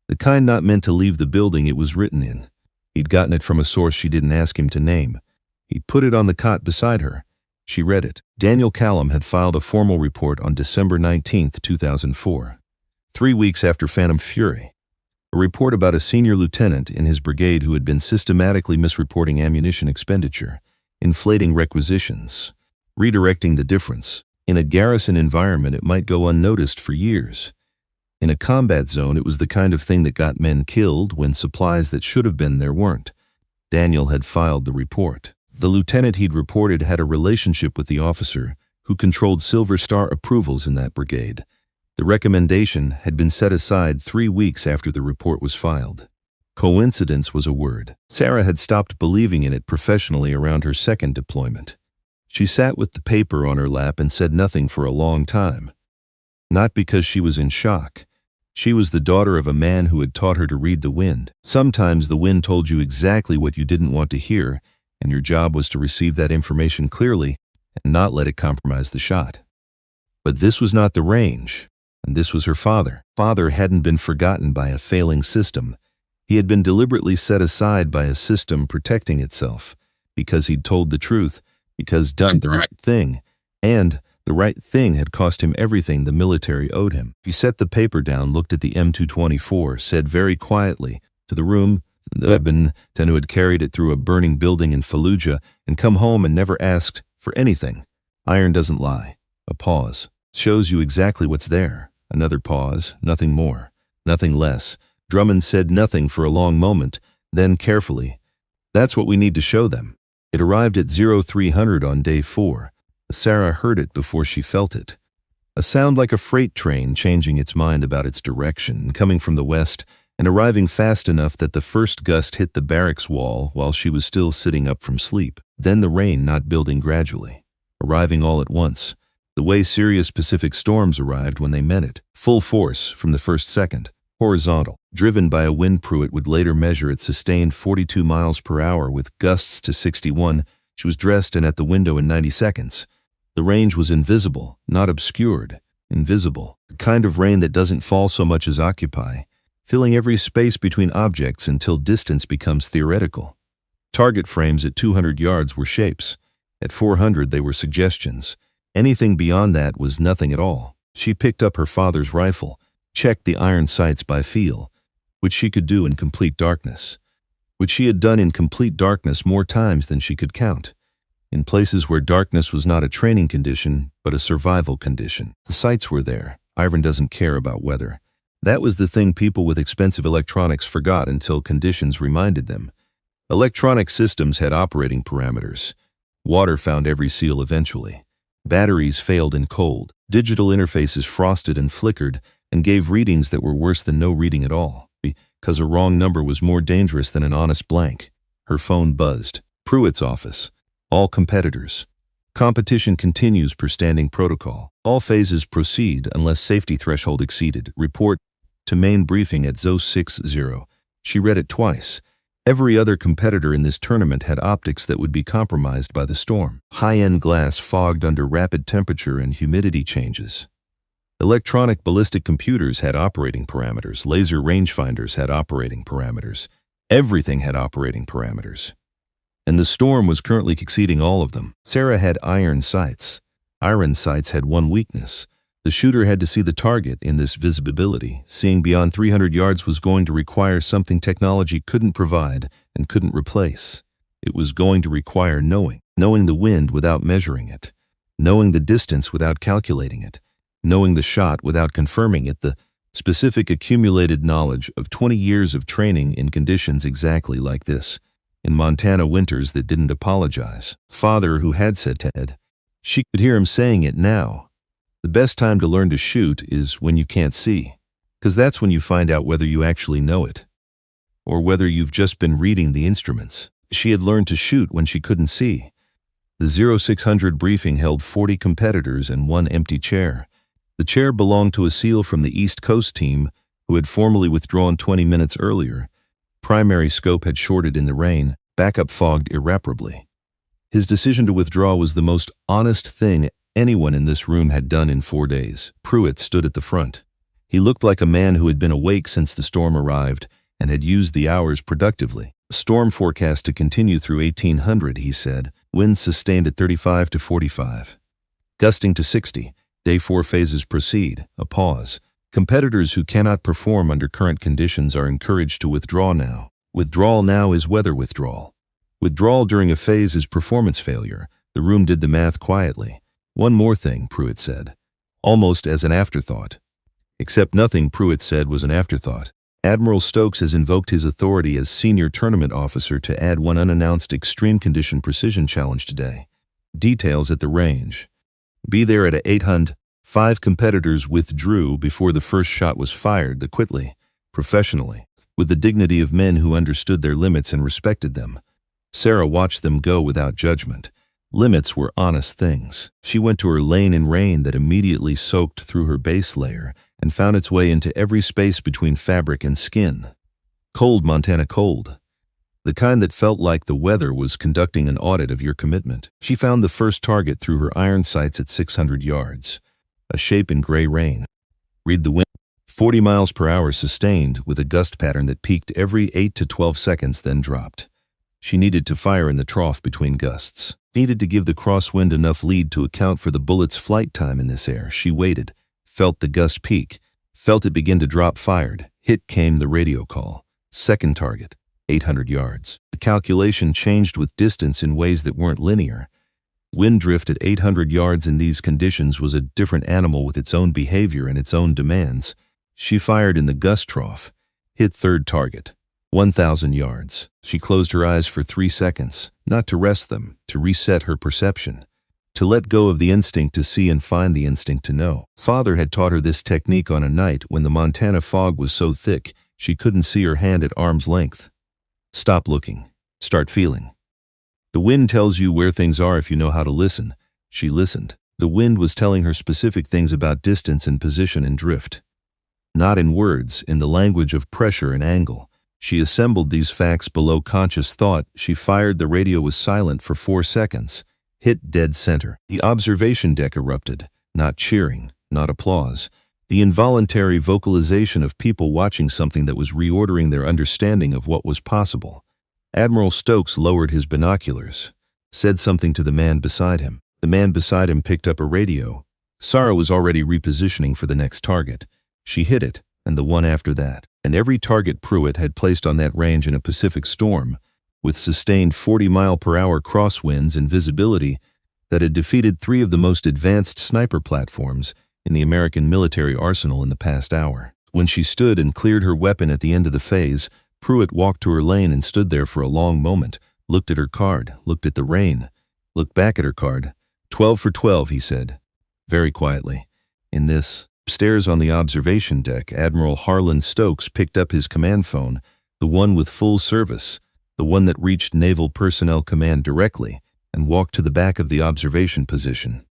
The kind not meant to leave the building it was written in. He'd gotten it from a source she didn't ask him to name. He put it on the cot beside her. She read it. Daniel Callum had filed a formal report on December 19, 2004, 3 weeks after Phantom Fury. A report about a senior lieutenant in his brigade who had been systematically misreporting ammunition expenditure, inflating requisitions, redirecting the difference. In a garrison environment, it might go unnoticed for years. In a combat zone, it was the kind of thing that got men killed when supplies that should have been there weren't. Daniel had filed the report. The lieutenant he'd reported had a relationship with the officer who controlled Silver Star approvals in that brigade. The recommendation had been set aside 3 weeks after the report was filed. Coincidence was a word. Sarah had stopped believing in it professionally around her second deployment. She sat with the paper on her lap and said nothing for a long time. Not because she was in shock. She was the daughter of a man who had taught her to read the wind. Sometimes the wind told you exactly what you didn't want to hear, and your job was to receive that information clearly and not let it compromise the shot. But this was not the range, and this was her father. Father hadn't been forgotten by a failing system. He had been deliberately set aside by a system protecting itself, because he'd told the truth, because done the right thing, and the right thing had cost him everything the military owed him. He set the paper down, looked at the M224, said very quietly to the room, the weapon who had carried it through a burning building in Fallujah and come home and never asked for anything. Iron doesn't lie. A pause. Shows you exactly what's there. Another pause. Nothing more. Nothing less. Drummond said nothing for a long moment, then carefully, "That's what we need to show them." It arrived at 0300 on day 4. Sarah heard it before she felt it. A sound like a freight train changing its mind about its direction, coming from the west, and arriving fast enough that the first gust hit the barracks wall while she was still sitting up from sleep. Then the rain not building gradually, arriving all at once, the way serious Pacific storms arrived when they meant it. Full force from the first second, horizontal, driven by a wind Pruitt would later measure at sustained 42 miles per hour with gusts to 61. She was dressed and at the window in 90 seconds. The range was invisible, not obscured, invisible. The kind of rain that doesn't fall so much as occupy, filling every space between objects until distance becomes theoretical. Target frames at 200 yards were shapes. At 400 they were suggestions. Anything beyond that was nothing at all. She picked up her father's rifle, checked the iron sights by feel, which she could do in complete darkness, which she had done in complete darkness more times than she could count, in places where darkness was not a training condition, but a survival condition. The sights were there. Ivan doesn't care about weather. That was the thing people with expensive electronics forgot until conditions reminded them. Electronic systems had operating parameters. Water found every seal eventually. Batteries failed in cold. Digital interfaces frosted and flickered and gave readings that were worse than no reading at all, because a wrong number was more dangerous than an honest blank. Her phone buzzed. Pruitt's office. All competitors. Competition continues per standing protocol. All phases proceed unless safety threshold exceeded. Report to main briefing at 060. She read it twice. Every other competitor in this tournament had optics that would be compromised by the storm. High-end glass fogged under rapid temperature and humidity changes. Electronic ballistic computers had operating parameters. Laser rangefinders had operating parameters. Everything had operating parameters. And the storm was currently exceeding all of them. Sarah had iron sights. Iron sights had one weakness. The shooter had to see the target in this visibility. Seeing beyond 300 yards was going to require something technology couldn't provide and couldn't replace. It was going to require knowing the wind without measuring it, knowing the distance without calculating it, knowing the shot without confirming it, the specific accumulated knowledge of 20 years of training in conditions exactly like this, in Montana winters that didn't apologize. Father who had said to Ed, she could hear him saying it now. The best time to learn to shoot is when you can't see, because that's when you find out whether you actually know it, or whether you've just been reading the instruments. She had learned to shoot when she couldn't see. The 0600 briefing held 40 competitors and one empty chair. The chair belonged to a SEAL from the East Coast team who had formally withdrawn 20 minutes earlier. Primary scope had shorted in the rain, backup fogged irreparably. His decision to withdraw was the most honest thing anyone in this room had done in 4 days. Pruitt stood at the front. He looked like a man who had been awake since the storm arrived and had used the hours productively. Storm forecast to continue through 1800, he said. Winds sustained at 35 to 45. Gusting to 60. Day 4 phases proceed. A pause. Competitors who cannot perform under current conditions are encouraged to withdraw now. Withdrawal now is weather withdrawal. Withdrawal during a phase is performance failure. The room did the math quietly. One more thing, Pruitt said, almost as an afterthought. Except nothing Pruitt said was an afterthought. Admiral Stokes has invoked his authority as senior tournament officer to add one unannounced extreme condition precision challenge today. Details at the range. Be there at 800. 5 competitors withdrew before the first shot was fired, quickly, professionally, with the dignity of men who understood their limits and respected them. Sarah watched them go without judgment. Limits were honest things. She went to her lane in rain that immediately soaked through her base layer and found its way into every space between fabric and skin. Cold, Montana cold. The kind that felt like the weather was conducting an audit of your commitment. She found the first target through her iron sights at 600 yards. A shape in gray rain. Read the wind. 40 miles per hour sustained with a gust pattern that peaked every 8 to 12 seconds then dropped. She needed to fire in the trough between gusts. Needed to give the crosswind enough lead to account for the bullet's flight time in this air. She waited, felt the gust peak, felt it begin to drop, fired. Hit came the radio call. Second target, 800 yards. The calculation changed with distance in ways that weren't linear. Wind drift at 800 yards in these conditions was a different animal with its own behavior and its own demands. She fired in the gust trough, hit third target, 1,000 yards. She closed her eyes for 3 seconds, not to rest them, to reset her perception, to let go of the instinct to see and find the instinct to know. Father had taught her this technique on a night when the Montana fog was so thick she couldn't see her hand at arm's length. Stop looking. Start feeling. The wind tells you where things are if you know how to listen. She listened. The wind was telling her specific things about distance and position and drift. Not in words, in the language of pressure and angle. She assembled these facts below conscious thought. She fired. The radio was silent for 4 seconds. Hit dead center. The observation deck erupted. Not cheering, not applause. The involuntary vocalization of people watching something that was reordering their understanding of what was possible. Admiral Stokes lowered his binoculars, said something to the man beside him. The man beside him picked up a radio. Sarah was already repositioning for the next target. She hit it, and the one after that, and every target Pruitt had placed on that range in a Pacific storm, with sustained 40-mile-per-hour crosswinds and visibility that had defeated 3 of the most advanced sniper platforms in the American military arsenal in the past hour. When she stood and cleared her weapon at the end of the phase, Pruitt walked to her lane and stood there for a long moment, looked at her card, looked at the rain, looked back at her card. 12 for 12, he said, very quietly. In this, upstairs on the observation deck, Admiral Harlan Stokes picked up his command phone, the one with full service, the one that reached Naval Personnel Command directly, and walked to the back of the observation position,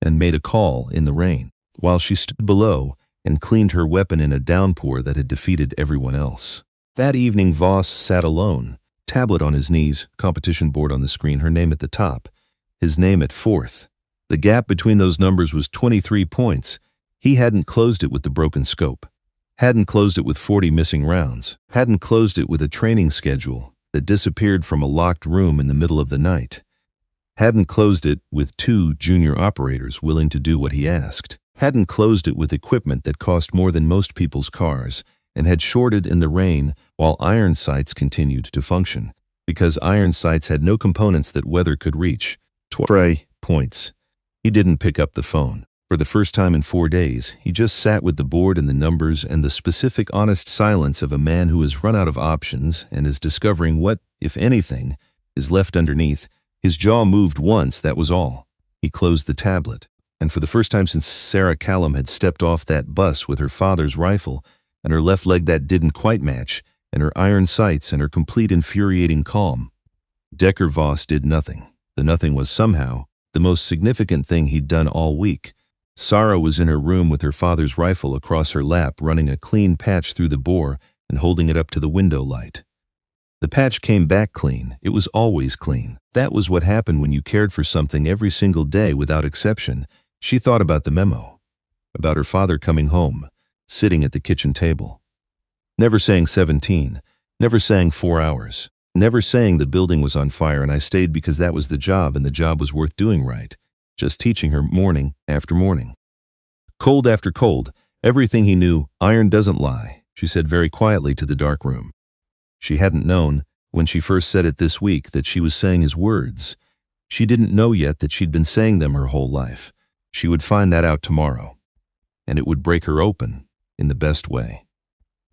and made a call in the rain, while she stood below and cleaned her weapon in a downpour that had defeated everyone else. That evening Voss sat alone, tablet on his knees, competition board on the screen, her name at the top, his name at 4th. The gap between those numbers was 23 points. He hadn't closed it with the broken scope. Hadn't closed it with 40 missing rounds. Hadn't closed it with a training schedule that disappeared from a locked room in the middle of the night. Hadn't closed it with 2 junior operators willing to do what he asked. Hadn't closed it with equipment that cost more than most people's cars and had shorted in the rain while iron sights continued to function, because iron sights had no components that weather could reach. 12 points. He didn't pick up the phone. For the first time in 4 days, he just sat with the board and the numbers and the specific honest silence of a man who has run out of options and is discovering what, if anything, is left underneath. His jaw moved once, that was all. He closed the tablet, and for the first time since Sarah Callum had stepped off that bus with her father's rifle and her left leg that didn't quite match, and her iron sights and her complete infuriating calm, Decker Voss did nothing. The nothing was somehow the most significant thing he'd done all week. Sarah was in her room with her father's rifle across her lap, running a clean patch through the bore and holding it up to the window light. The patch came back clean. It was always clean. That was what happened when you cared for something every single day without exception. She thought about the memo, about her father coming home, sitting at the kitchen table. Never saying 17, never saying 4 hours, never saying the building was on fire and I stayed because that was the job and the job was worth doing right. Just teaching her morning after morning. Cold after cold, everything he knew, iron doesn't lie, she said very quietly to the dark room. She hadn't known, when she first said it this week, that she was saying his words. She didn't know yet that she'd been saying them her whole life. She would find that out tomorrow. And it would break her open, in the best way.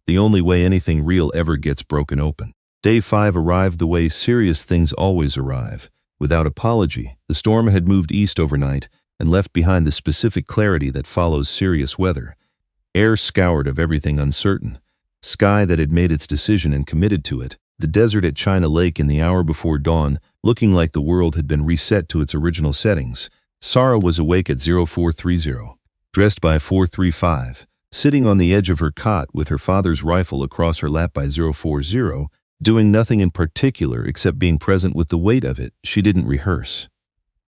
The only way anything real ever gets broken open. Day 5 arrived the way serious things always arrive. Without apology, the storm had moved east overnight and left behind the specific clarity that follows serious weather. Air scoured of everything uncertain. Sky that had made its decision and committed to it. The desert at China Lake in the hour before dawn, looking like the world had been reset to its original settings. Sarah was awake at 0430, dressed by 435, sitting on the edge of her cot with her father's rifle across her lap by 040, doing nothing in particular except being present with the weight of it. She didn't rehearse,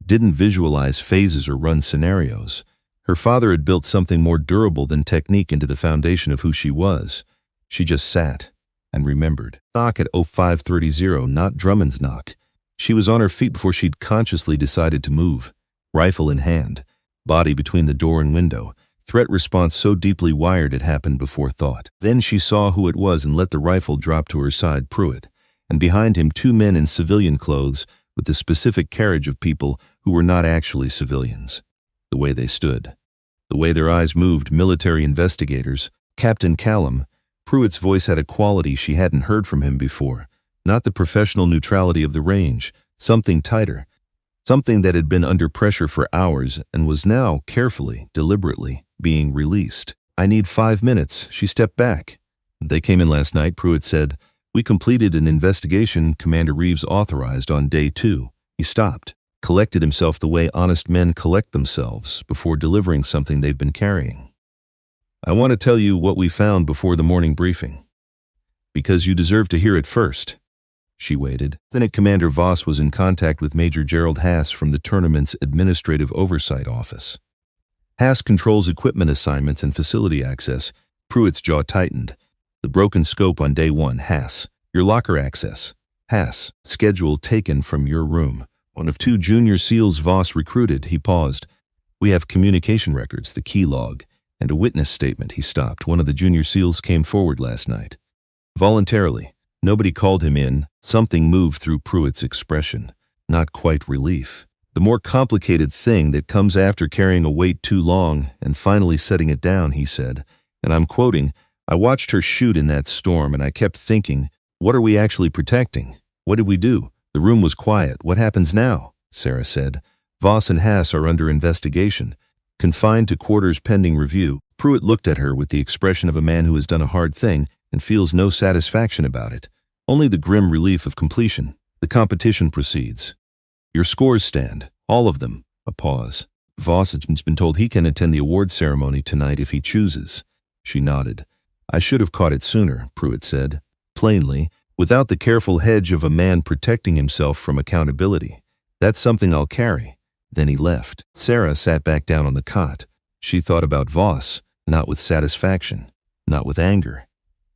didn't visualize phases or run scenarios. Her father had built something more durable than technique into the foundation of who she was. She just sat and remembered. Knock at 0530, not Drummond's knock. She was on her feet before she'd consciously decided to move, rifle in hand, body between the door and window. Threat response so deeply wired it happened before thought. Then she saw who it was and let the rifle drop to her side. Pruitt, and behind him 2 men in civilian clothes with the specific carriage of people who were not actually civilians. The way they stood, the way their eyes moved, military investigators. Captain Callum. Pruitt's voice had a quality she hadn't heard from him before, not the professional neutrality of the range, something tighter, something that had been under pressure for hours and was now carefully, deliberately, being released. I need 5 minutes. She stepped back. They came in last night, Pruitt said. We completed an investigation Commander Reeves authorized on day 2. He stopped, collected himself the way honest men collect themselves before delivering something they've been carrying. I want to tell you what we found before the morning briefing, because you deserve to hear it first. She waited. Lieutenant Commander Voss was in contact with Major Gerald Haas from the tournament's Administrative Oversight Office. Haas controls equipment assignments and facility access. Pruitt's jaw tightened. The broken scope on day 1. Haas, your locker access. Haas, schedule taken from your room. One of 2 junior SEALs Voss recruited. He paused. We have communication records, the key log, and a witness statement. He stopped. One of the junior SEALs came forward last night. Voluntarily. Nobody called him in. Something moved through Pruitt's expression. Not quite relief. The more complicated thing that comes after carrying a weight too long and finally setting it down, he said, and I'm quoting, I watched her shoot in that storm and I kept thinking, what are we actually protecting? What did we do? The room was quiet. What happens now? Sarah said. Voss and Haas are under investigation. Confined to quarters pending review. Pruitt looked at her with the expression of a man who has done a hard thing and feels no satisfaction about it. Only the grim relief of completion. The competition proceeds. Your scores stand. All of them. A pause. Voss has been told he can attend the awards ceremony tonight if he chooses. She nodded. I should have caught it sooner, Pruitt said. Plainly, without the careful hedge of a man protecting himself from accountability. That's something I'll carry. Then he left. Sarah sat back down on the cot. She thought about Voss, not with satisfaction, not with anger,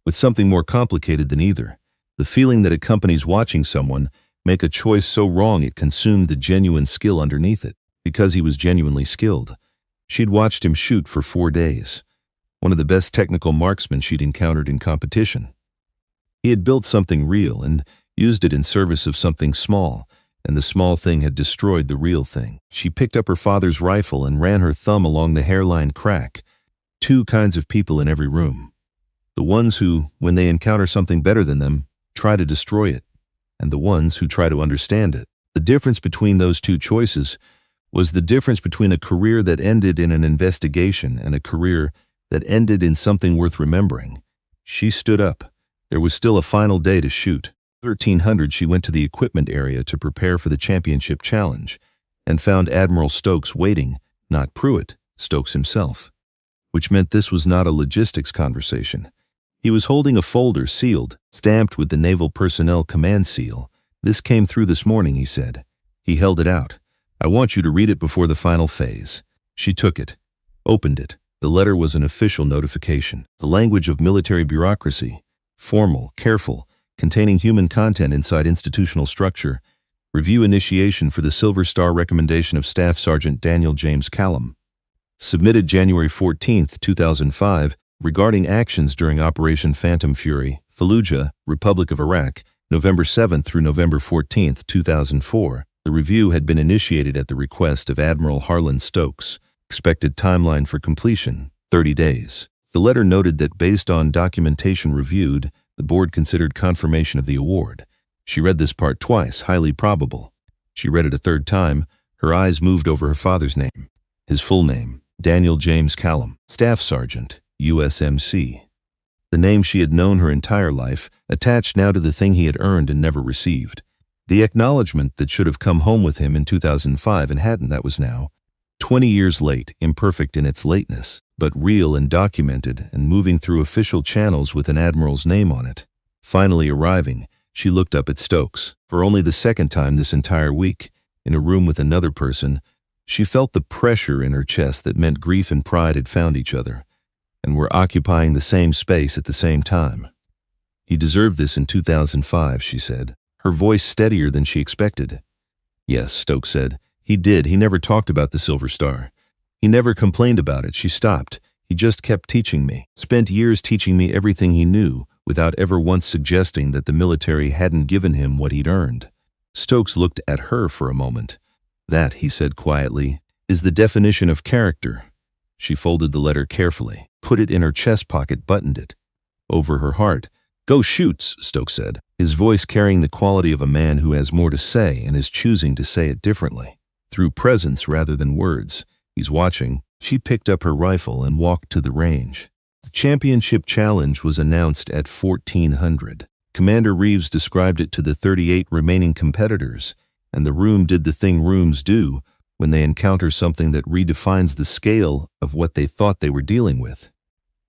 with something more complicated than either, the feeling that accompanies watching someone make a choice so wrong it consumed the genuine skill underneath it. Because he was genuinely skilled. She'd watched him shoot for 4 days, one of the best technical marksmen she'd encountered in competition. He had built something real and used it in service of something small, and the small thing had destroyed the real thing. She picked up her father's rifle and ran her thumb along the hairline crack. 2 kinds of people in every room. The ones who, when they encounter something better than them, try to destroy it, and the ones who try to understand it. The difference between those 2 choices was the difference between a career that ended in an investigation and a career that ended in something worth remembering. She stood up. There was still a final day to shoot. 1300 she went to the equipment area to prepare for the championship challenge and found Admiral Stokes waiting, not Pruitt, Stokes himself. Which meant this was not a logistics conversation. He was holding a folder sealed, stamped with the Naval Personnel Command seal. "This came through this morning," he said. He held it out. "I want you to read it before the final phase." She took it, opened it. The letter was an official notification. The language of military bureaucracy. Formal, careful, containing human content inside institutional structure. Review initiation for the Silver Star recommendation of Staff Sergeant Daniel James Callum. Submitted January 14, 2005, regarding actions during Operation Phantom Fury, Fallujah, Republic of Iraq, November 7 through November 14, 2004. The review had been initiated at the request of Admiral Harlan Stokes. Expected timeline for completion, 30 days. The letter noted that based on documentation reviewed, the board considered confirmation of the award. She read this part twice, highly probable. She read it a 3rd time. Her eyes moved over her father's name. His full name, Daniel James Callum, Staff Sergeant, USMC. The name she had known her entire life, attached now to the thing he had earned and never received. The acknowledgement that should have come home with him in 2005 and hadn't, that was now 20 years late, imperfect in its lateness, but real and documented and moving through official channels with an admiral's name on it. Finally arriving, she looked up at Stokes. For only the 2nd time this entire week, in a room with another person, she felt the pressure in her chest that meant grief and pride had found each other, and were occupying the same space at the same time. "He deserved this in 2005, she said, her voice steadier than she expected. "Yes," Stokes said. "He did. He never talked about the Silver Star. He never complained about it." She stopped. "He just kept teaching me. Spent years teaching me everything he knew, without ever once suggesting that the military hadn't given him what he'd earned." Stokes looked at her for a moment. "That," he said quietly, "is the definition of character." She folded the letter carefully, put it in her chest pocket, buttoned it over her heart. "Go shoots," Stokes said, his voice carrying the quality of a man who has more to say and is choosing to say it differently, through presence rather than words. "He's watching." She picked up her rifle and walked to the range. The championship challenge was announced at 1400. Commander Reeves described it to the 38 remaining competitors, and the room did the thing rooms do when they encounter something that redefines the scale of what they thought they were dealing with.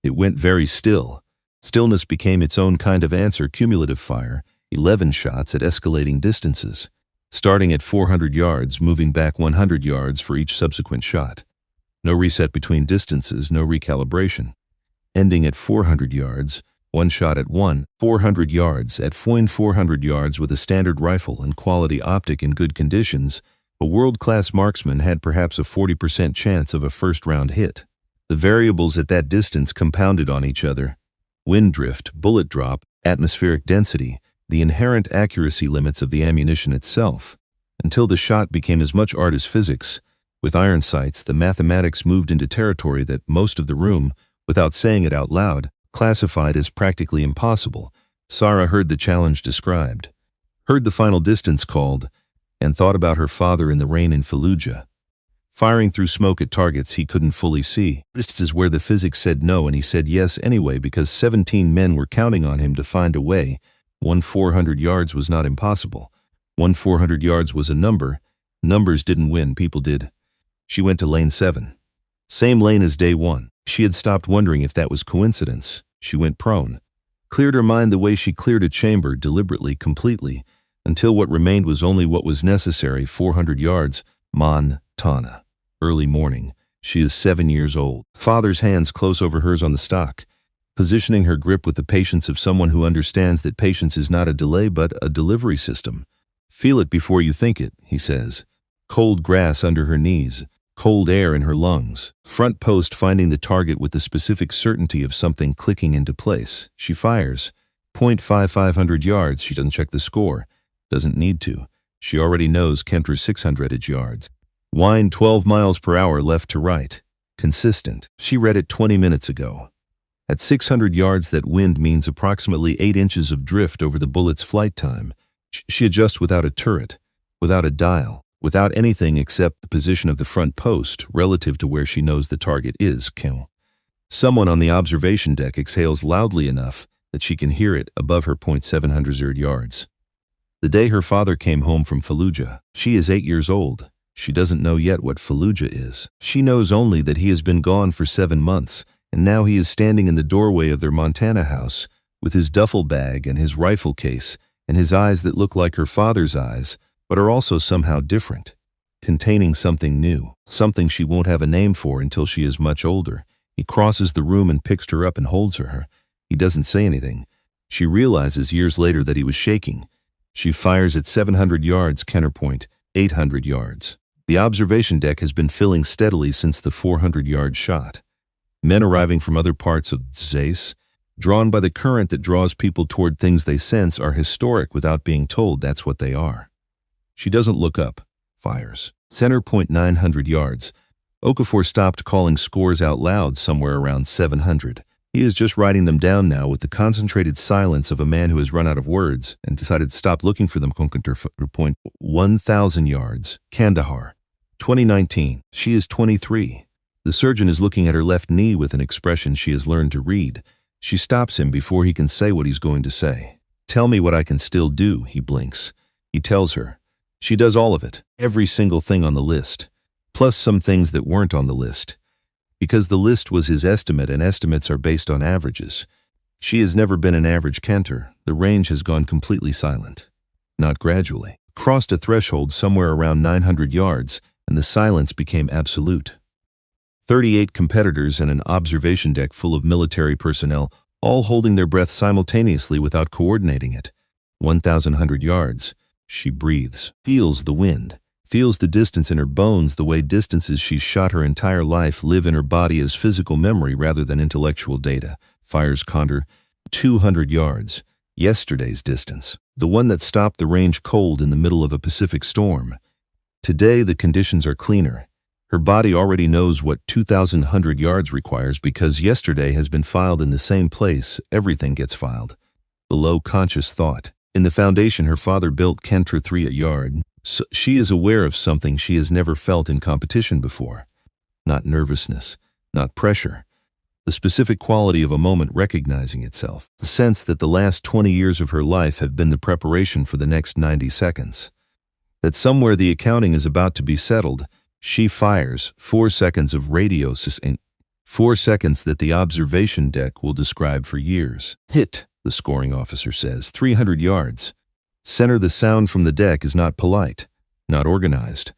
It went very still. Stillness became its own kind of answer, cumulative fire, 11 shots at escalating distances, starting at 400 yards, moving back 100 yards for each subsequent shot. No reset between distances, no recalibration. Ending at 400 yards, 1 shot at 400 yards, at 400 yards with a standard rifle and quality optic in good conditions, a world-class marksman had perhaps a 40% chance of a first-round hit. The variables at that distance compounded on each other. Wind drift, bullet drop, atmospheric density, the inherent accuracy limits of the ammunition itself, until the shot became as much art as physics. With iron sights, the mathematics moved into territory that most of the room, without saying it out loud, classified as practically impossible. Sarah heard the challenge described, heard the final distance called, and thought about her father in the rain in Fallujah, firing through smoke at targets he couldn't fully see. This is where the physics said no and he said yes anyway, because 17 men were counting on him to find a way. 400 yards was not impossible. 400 yards was a number. Numbers didn't win, people did. She went to lane 7. Same lane as day 1. She had stopped wondering if that was coincidence. She went prone. Cleared her mind the way she cleared a chamber, deliberately, completely, until what remained was only what was necessary. 400 yards, Montana. Early morning. She is 7 years old. Father's hands close over hers on the stock, positioning her grip with the patience of someone who understands that patience is not a delay but a delivery system. Feel it before you think it, he says. Cold grass under her knees, cold air in her lungs. Front post finding the target with the specific certainty of something clicking into place. She fires. 500 yards. She doesn't check the score. Doesn't need to. She already knows Kenter's 600 yards. Wind 12 miles per hour left to right. Consistent. She read it 20 minutes ago. At 600 yards, that wind means approximately 8 inches of drift over the bullet's flight time. She adjusts without a turret, without a dial, without anything except the position of the front post relative to where she knows the target is. Someone on the observation deck exhales loudly enough that she can hear it above her 700 yards. The day her father came home from Fallujah. She is 8 years old. She doesn't know yet what Fallujah is. She knows only that he has been gone for 7 months, and now he is standing in the doorway of their Montana house with his duffel bag and his rifle case and his eyes that look like her father's eyes, but are also somehow different, containing something new, something she won't have a name for until she is much older. He crosses the room and picks her up and holds her. He doesn't say anything. She realizes years later that he was shaking. She fires at 700 yards, counterpoint, 800 yards. The observation deck has been filling steadily since the 400-yard shot. Men arriving from other parts of Zace, drawn by the current that draws people toward things they sense, are historic without being told that's what they are. She doesn't look up. Fires. Center point 900 yards. Okafor stopped calling scores out loud somewhere around 700. He is just writing them down now with the concentrated silence of a man who has run out of words and decided to stop looking for them. Point 1,000 yards. Kandahar. 2019. She is 23. The surgeon is looking at her left knee with an expression she has learned to read. She stops him before he can say what he's going to say. Tell me what I can still do, he blinks. He tells her. She does all of it, every single thing on the list, plus some things that weren't on the list. Because the list was his estimate, and estimates are based on averages. She has never been an average canter. The range has gone completely silent. Not gradually. Crossed a threshold somewhere around 900 yards, and the silence became absolute. 38 competitors and an observation deck full of military personnel, all holding their breath simultaneously without coordinating it. 1,100 yards. She breathes, feels the wind, feels the distance in her bones, the way distances she's shot her entire life live in her body as physical memory rather than intellectual data. Fires Condor. 200 yards. Yesterday's distance. The one that stopped the range cold in the middle of a Pacific storm. Today the conditions are cleaner. Her body already knows what 2,100 yards requires because yesterday has been filed in the same place everything gets filed. Below conscious thought. In the foundation her father built Kentra 3 a yard, so she is aware of something she has never felt in competition before. Not nervousness, not pressure. The specific quality of a moment recognizing itself. The sense that the last 20 years of her life have been the preparation for the next 90 seconds. That somewhere the accounting is about to be settled. She fires 4 seconds of radio sustain. 4 seconds that the observation deck will describe for years. Hit, the scoring officer says, 300 yards. Center. The sound from the deck is not polite, not organized.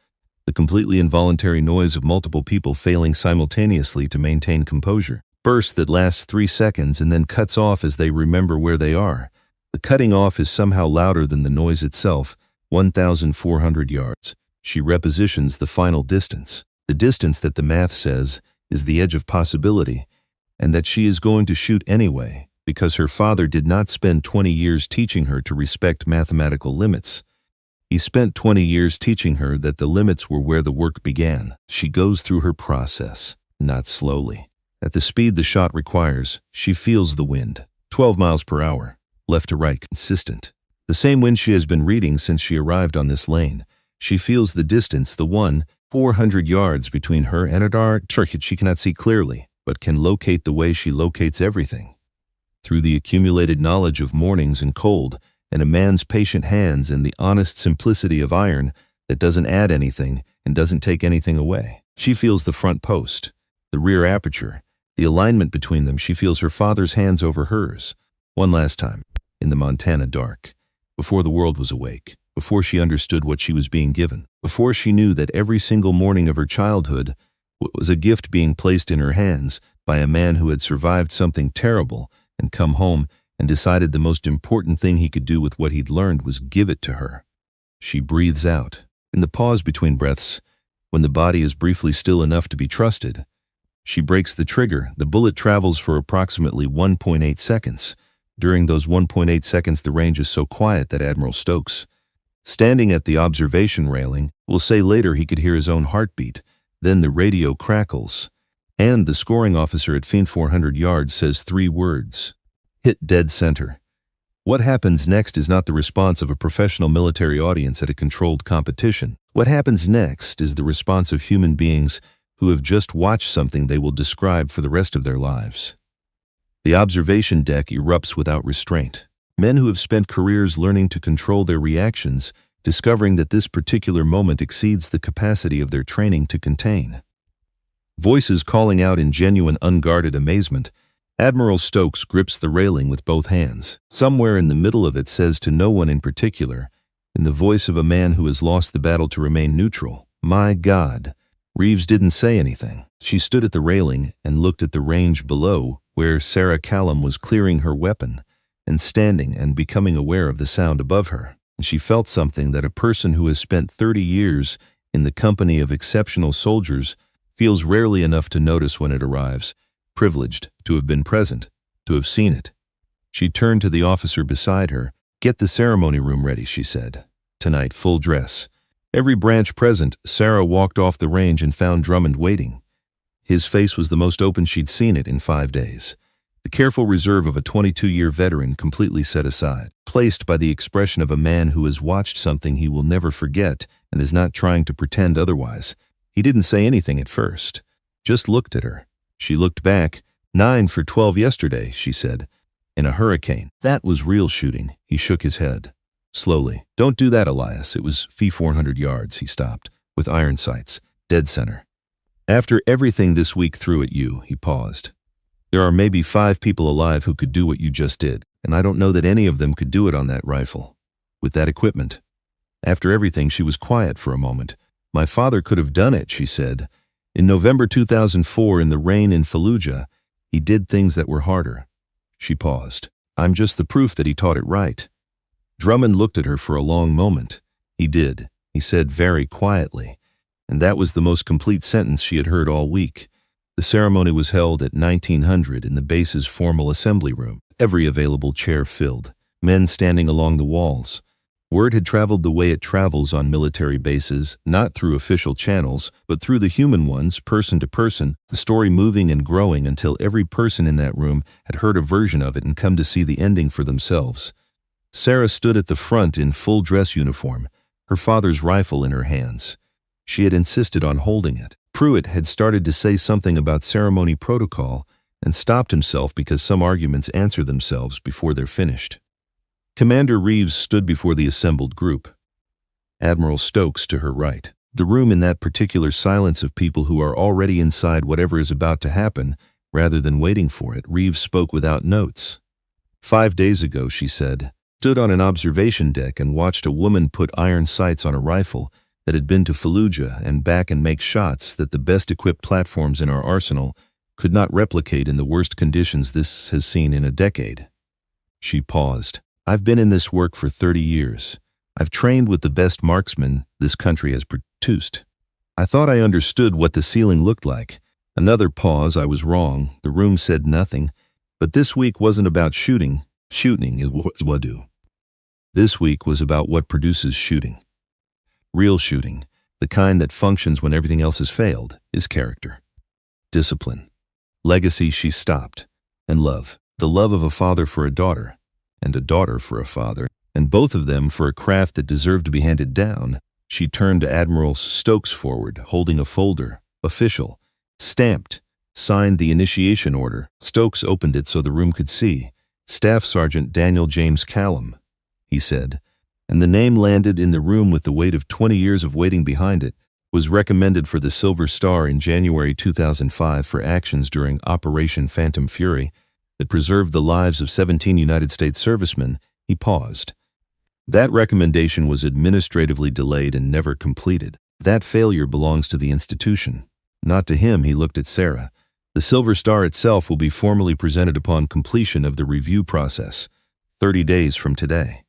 The completely involuntary noise of multiple people failing simultaneously to maintain composure. Burst that lasts 3 seconds and then cuts off as they remember where they are. The cutting off is somehow louder than the noise itself. 1,400 yards. She repositions the final distance. The distance that the math says is the edge of possibility, and that she is going to shoot anyway, because her father did not spend 20 years teaching her to respect mathematical limits. He spent 20 years teaching her that the limits were where the work began. She goes through her process, not slowly. At the speed the shot requires, she feels the wind. 12 miles per hour, left to right, consistent. The same wind she has been reading since she arrived on this lane. She feels the distance, the 400 yards between her and a dark target she cannot see clearly, but can locate the way she locates everything. Through the accumulated knowledge of mornings and cold, and a man's patient hands and the honest simplicity of iron that doesn't add anything and doesn't take anything away. She feels the front post, the rear aperture, the alignment between them. She feels her father's hands over hers. One last time, in the Montana dark, before the world was awake, before she understood what she was being given, before she knew that every single morning of her childhood It was a gift being placed in her hands by a man who had survived something terrible and come home and decided the most important thing he could do with what he'd learned was give it to her. She breathes out. In the pause between breaths, when the body is briefly still enough to be trusted, she breaks the trigger. The bullet travels for approximately 1.8 seconds. During those 1.8 seconds, the range is so quiet that Admiral Stokes, standing at the observation railing, will say later he could hear his own heartbeat. Then the radio crackles, and the scoring officer at 400 yards says 3 words: hit dead center. What happens next is not the response of a professional military audience at a controlled competition. What happens next is the response of human beings who have just watched something they will describe for the rest of their lives. The observation deck erupts without restraint. Men who have spent careers learning to control their reactions, discovering that this particular moment exceeds the capacity of their training to contain. Voices calling out in genuine unguarded amazement. Admiral Stokes grips the railing with both hands. Somewhere in the middle of it says to no one in particular, in the voice of a man who has lost the battle to remain neutral, "My God." Reeves didn't say anything. She stood at the railing and looked at the range below, where Sarah Callum was clearing her weapon and standing and becoming aware of the sound above her. And she felt something that a person who has spent 30 years in the company of exceptional soldiers feels rarely enough to notice when it arrives. Privileged to have been present, to have seen it. She turned to the officer beside her. "Get the ceremony room ready," she said. "Tonight, full dress." Every branch present, Sarah walked off the range and found Drummond waiting. His face was the most open she'd seen it in 5 days. The careful reserve of a 22-year veteran completely set aside, placed by the expression of a man who has watched something he will never forget and is not trying to pretend otherwise. He didn't say anything at first, just looked at her. She looked back. 9 for 12 yesterday, she said. In a hurricane. That was real shooting. He shook his head. Slowly. "Don't do that, Elias." It was 400 yards, he stopped, with iron sights. Dead center. "After everything this week threw at you," he paused. "There are maybe 5 people alive who could do what you just did, and I don't know that any of them could do it on that rifle. With that equipment." After everything, she was quiet for a moment. "My father could have done it," she said. "In November 2004, in the rain in Fallujah, he did things that were harder." She paused. "I'm just the proof that he taught it right." Drummond looked at her for a long moment. "He did," he said very quietly, and that was the most complete sentence she had heard all week. The ceremony was held at 1900 in the base's formal assembly room, every available chair filled, men standing along the walls. Word had traveled the way it travels on military bases, not through official channels, but through the human ones, person to person, the story moving and growing until every person in that room had heard a version of it and come to see the ending for themselves. Sarah stood at the front in full dress uniform, her father's rifle in her hands. She had insisted on holding it. Pruitt had started to say something about ceremony protocol and stopped himself because some arguments answer themselves before they're finished. Commander Reeves stood before the assembled group. Admiral Stokes to her right. The room in that particular silence of people who are already inside whatever is about to happen, rather than waiting for it. Reeves spoke without notes. 5 days ago, she said, stood on an observation deck and watched a woman put iron sights on a rifle that had been to Fallujah and back and make shots that the best-equipped platforms in our arsenal could not replicate in the worst conditions this has seen in a decade. She paused. "I've been in this work for 30 years. I've trained with the best marksmen this country has produced. I thought I understood what the ceiling looked like." Another pause. "I was wrong." The room said nothing. "But this week wasn't about shooting. Shooting is wadu. This week was about what produces shooting. Real shooting, the kind that functions when everything else has failed, is character. Discipline. Legacy." She stopped. "And love. The love of a father for a daughter, and a daughter for a father, and both of them for a craft that deserved to be handed down." She turned to Admiral Stokes forward, holding a folder. "Official. Stamped. Signed the initiation order." Stokes opened it so the room could see. "Staff Sergeant Daniel James Callum," he said, and the name landed in the room with the weight of 20 years of waiting behind it. "Was recommended for the Silver Star in January 2005 for actions during Operation Phantom Fury that preserved the lives of 17 United States servicemen." He paused. "That recommendation was administratively delayed and never completed. That failure belongs to the institution." Not to him, he looked at Sarah. The Silver Star itself will be formally presented upon completion of the review process, 30 days from today.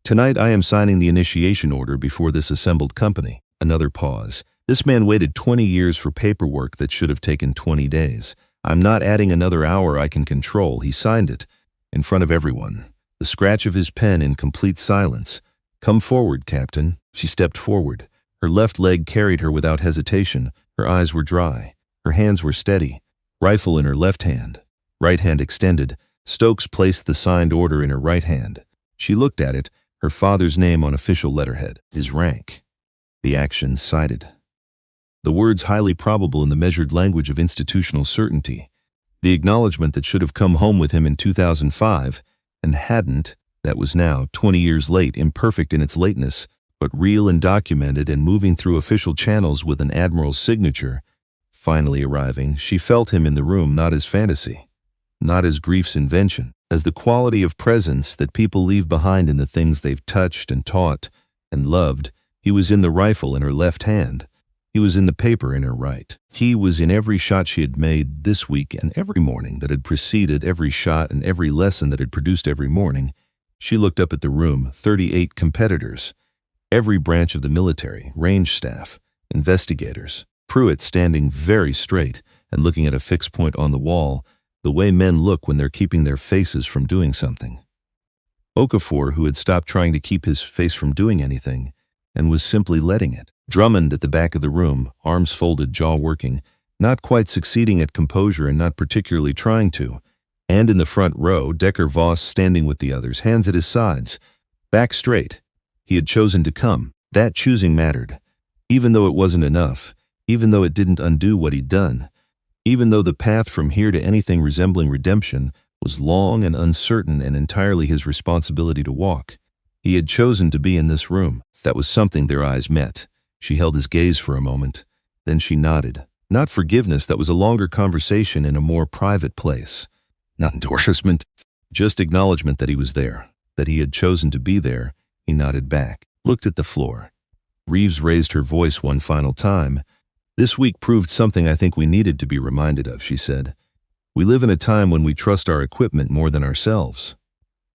Tonight I am signing the initiation order before this assembled company. Another pause. This man waited 20 years for paperwork that should have taken 20 days. I'm not adding another hour I can control. He signed it, in front of everyone. The scratch of his pen in complete silence. Come forward, Captain. She stepped forward. Her left leg carried her without hesitation. Her eyes were dry. Her hands were steady. Rifle in her left hand. Right hand extended. Stokes placed the signed order in her right hand. She looked at it, her father's name on official letterhead, his rank. The actions cited. The words highly probable in the measured language of institutional certainty. The acknowledgement that should have come home with him in 2005, and hadn't, that was now, 20 years late, imperfect in its lateness, but real and documented and moving through official channels with an admiral's signature. Finally arriving, she felt him in the room not as fantasy, not as grief's invention, as the quality of presence that people leave behind in the things they've touched and taught and loved. He was in the rifle in her left hand. He was in the paper in her right. He was in every shot she had made this week and every morning that had preceded every shot and every lesson that had produced every morning. She looked up at the room, 38 competitors. Every branch of the military, range staff, investigators. Pruitt standing very straight and looking at a fixed point on the wall, the way men look when they're keeping their faces from doing something. Okafor, who had stopped trying to keep his face from doing anything and was simply letting it. Drummond at the back of the room, arms folded, jaw working, not quite succeeding at composure and not particularly trying to. And in the front row, Decker Voss standing with the others, hands at his sides, back straight. He had chosen to come. That choosing mattered. Even though it wasn't enough, even though it didn't undo what he'd done, even though the path from here to anything resembling redemption was long and uncertain and entirely his responsibility to walk. He had chosen to be in this room. That was something. Their eyes met. She held his gaze for a moment. Then she nodded. Not forgiveness, that was a longer conversation in a more private place. Not endorsement, just acknowledgement that he was there, that he had chosen to be there. He nodded back, looked at the floor. Reeves raised her voice one final time. This week proved something I think we needed to be reminded of, she said. We live in a time when we trust our equipment more than ourselves.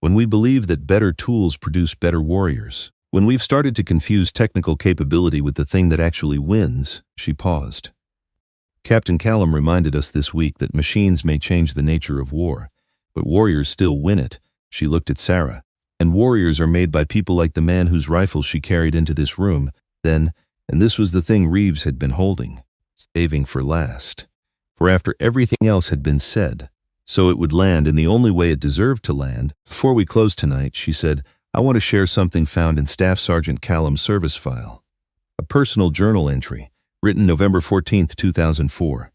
When we believe that better tools produce better warriors. When we've started to confuse technical capability with the thing that actually wins. She paused. Captain Callum reminded us this week that machines may change the nature of war, but warriors still win it. She looked at Sarah. And warriors are made by people like the man whose rifle she carried into this room. Then, and this was the thing Reeves had been holding, saving for last. For after everything else had been said, so it would land in the only way it deserved to land. Before we close tonight, she said, I want to share something found in Staff Sergeant Callum's service file. A personal journal entry, written November 14, 2004.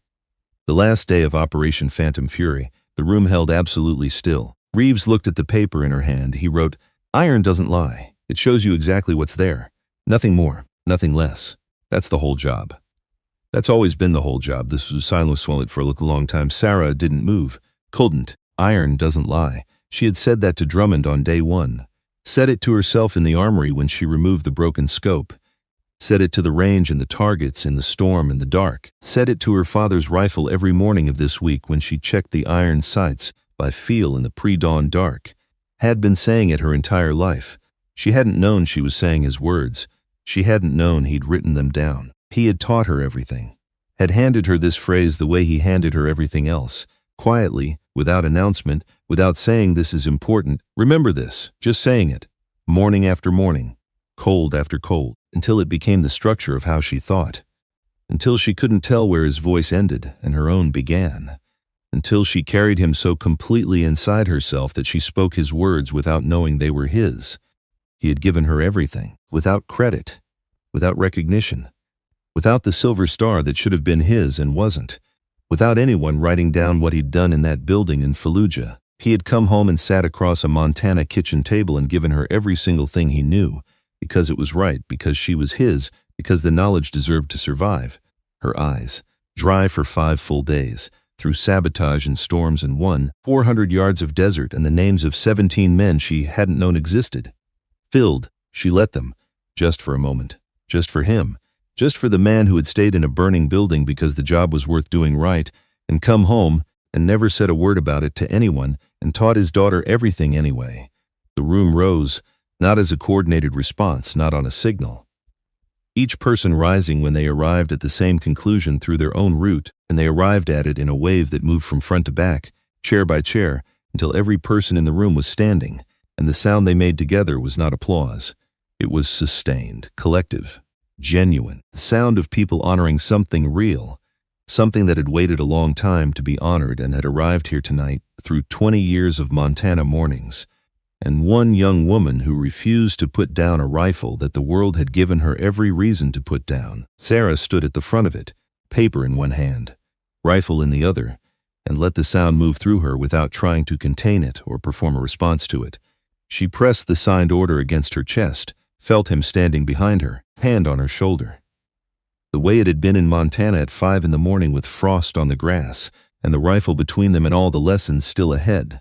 The last day of Operation Phantom Fury, the room held absolutely still. Reeves looked at the paper in her hand. He wrote, Iron doesn't lie. It shows you exactly what's there. Nothing more, nothing less. That's the whole job. That's always been the whole job. This was silent for a long time. Sarah didn't move. Couldn't. Iron doesn't lie. She had said that to Drummond on day one. Said it to herself in the armory when she removed the broken scope. Said it to the range and the targets in the storm and the dark. Said it to her father's rifle every morning of this week when she checked the iron sights by feel in the pre-dawn dark. Had been saying it her entire life. She hadn't known she was saying his words. She hadn't known he'd written them down. He had taught her everything. Had handed her this phrase the way he handed her everything else. Quietly, without announcement, without saying this is important, remember this, just saying it, morning after morning, cold after cold, until it became the structure of how she thought, until she couldn't tell where his voice ended and her own began, until she carried him so completely inside herself that she spoke his words without knowing they were his. He had given her everything, without credit, without recognition, without the silver star that should have been his and wasn't. Without anyone writing down what he'd done in that building in Fallujah. He had come home and sat across a Montana kitchen table and given her every single thing he knew, because it was right, because she was his, because the knowledge deserved to survive. Her eyes, dry for 5 full days, through sabotage and storms and 400 yards of desert and the names of 17 men she hadn't known existed. Filled, she let them, just for a moment, just for him, Just for the man who had stayed in a burning building because the job was worth doing right, and come home and never said a word about it to anyone, and taught his daughter everything anyway. The room rose, not as a coordinated response, not on a signal. Each person rising when they arrived at the same conclusion through their own route, and they arrived at it in a wave that moved from front to back, chair by chair, until every person in the room was standing, and the sound they made together was not applause. It was sustained, collective, genuine, the sound of people honoring something real, something that had waited a long time to be honored and had arrived here tonight through 20 years of Montana mornings. And one young woman who refused to put down a rifle that the world had given her every reason to put down. Sarah stood at the front of it, paper in one hand, rifle in the other, and let the sound move through her without trying to contain it or perform a response to it. She pressed the signed order against her chest, felt him standing behind her, hand on her shoulder. The way it had been in Montana at 5 in the morning with frost on the grass, and the rifle between them and all the lessons still ahead.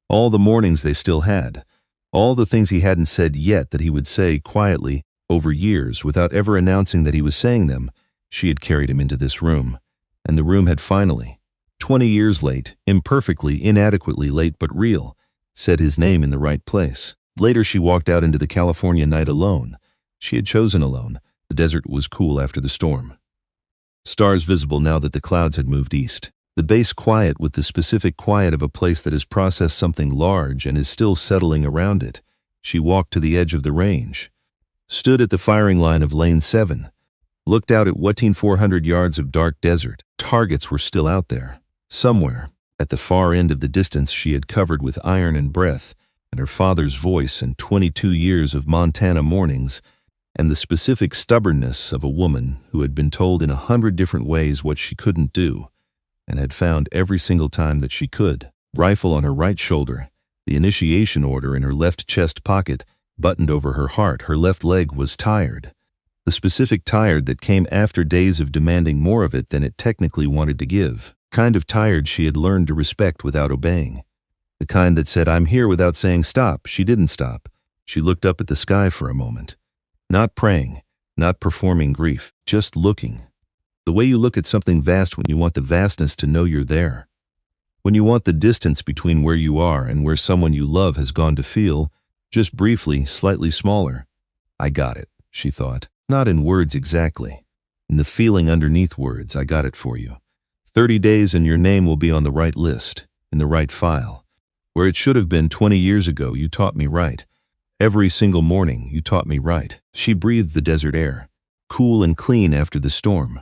All the mornings they still had. All the things he hadn't said yet that he would say quietly, over years, without ever announcing that he was saying them. She had carried him into this room. And the room had finally, 20 years late, imperfectly, inadequately late but real, said his name in the right place. Later she walked out into the California night alone. She had chosen alone. The desert was cool after the storm. Stars visible now that the clouds had moved east. The base quiet with the specific quiet of a place that has processed something large and is still settling around it. She walked to the edge of the range. Stood at the firing line of Lane 7. Looked out at 400 yards of dark desert. Targets were still out there. Somewhere, at the far end of the distance she had covered with iron and breath, and her father's voice and 22 years of Montana mornings, and the specific stubbornness of a woman who had been told in 100 different ways what she couldn't do, and had found every single time that she could. Rifle on her right shoulder, the initiation order in her left chest pocket, buttoned over her heart. Her left leg was tired. The specific tired that came after days of demanding more of it than it technically wanted to give. Kind of tired she had learned to respect without obeying. The kind that said, "I'm here," without saying stop. She didn't stop. She looked up at the sky for a moment. Not praying, not performing grief, just looking. The way you look at something vast when you want the vastness to know you're there. When you want the distance between where you are and where someone you love has gone to feel, just briefly, slightly smaller. I got it, she thought. Not in words exactly. In the feeling underneath words, I got it for you. 30 days and your name will be on the right list, in the right file. Where it should have been 20 years ago, you taught me right. Every single morning, you taught me right. She breathed the desert air, cool and clean after the storm.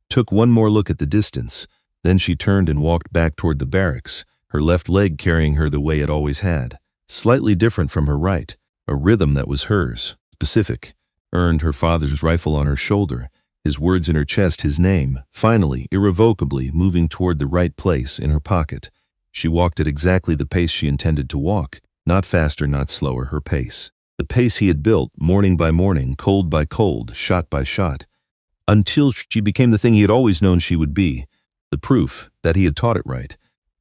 Took one more look at the distance, then she turned and walked back toward the barracks, her left leg carrying her the way it always had. Slightly different from her right, a rhythm that was hers, specific. Earned her father's rifle on her shoulder, his words in her chest, his name, finally, irrevocably moving toward the right place in her pocket. She walked at exactly the pace she intended to walk. Not faster, not slower, her pace. The pace he had built, morning by morning, cold by cold, shot by shot. Until she became the thing he had always known she would be. The proof that he had taught it right.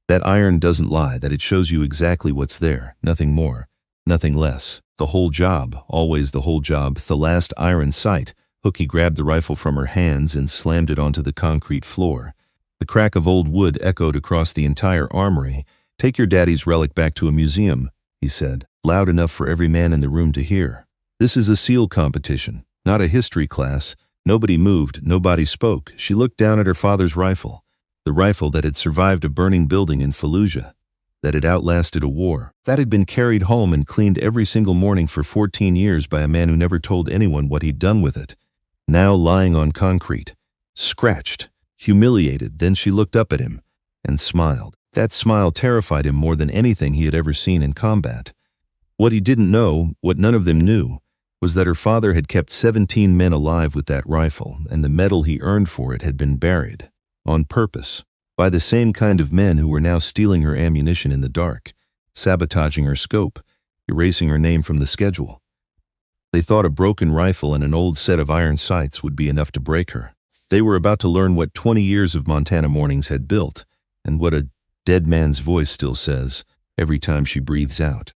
That iron doesn't lie, that it shows you exactly what's there, nothing more, nothing less. The whole job, always the whole job, the last iron sight. Hooky grabbed the rifle from her hands and slammed it onto the concrete floor. The crack of old wood echoed across the entire armory. "Take your daddy's relic back to a museum," he said, loud enough for every man in the room to hear. "This is a SEAL competition, not a history class." Nobody moved, nobody spoke. She looked down at her father's rifle, the rifle that had survived a burning building in Fallujah, that had outlasted a war, that had been carried home and cleaned every single morning for 14 years by a man who never told anyone what he'd done with it. Now lying on concrete, scratched, humiliated. Then she looked up at him and smiled. That smile terrified him more than anything he had ever seen in combat. What he didn't know, what none of them knew, was that her father had kept 17 men alive with that rifle, and the medal he earned for it had been buried, on purpose, by the same kind of men who were now stealing her ammunition in the dark, sabotaging her scope, erasing her name from the schedule. They thought a broken rifle and an old set of iron sights would be enough to break her. They were about to learn what 20 years of Montana mornings had built, and what a dead man's voice still says every time she breathes out.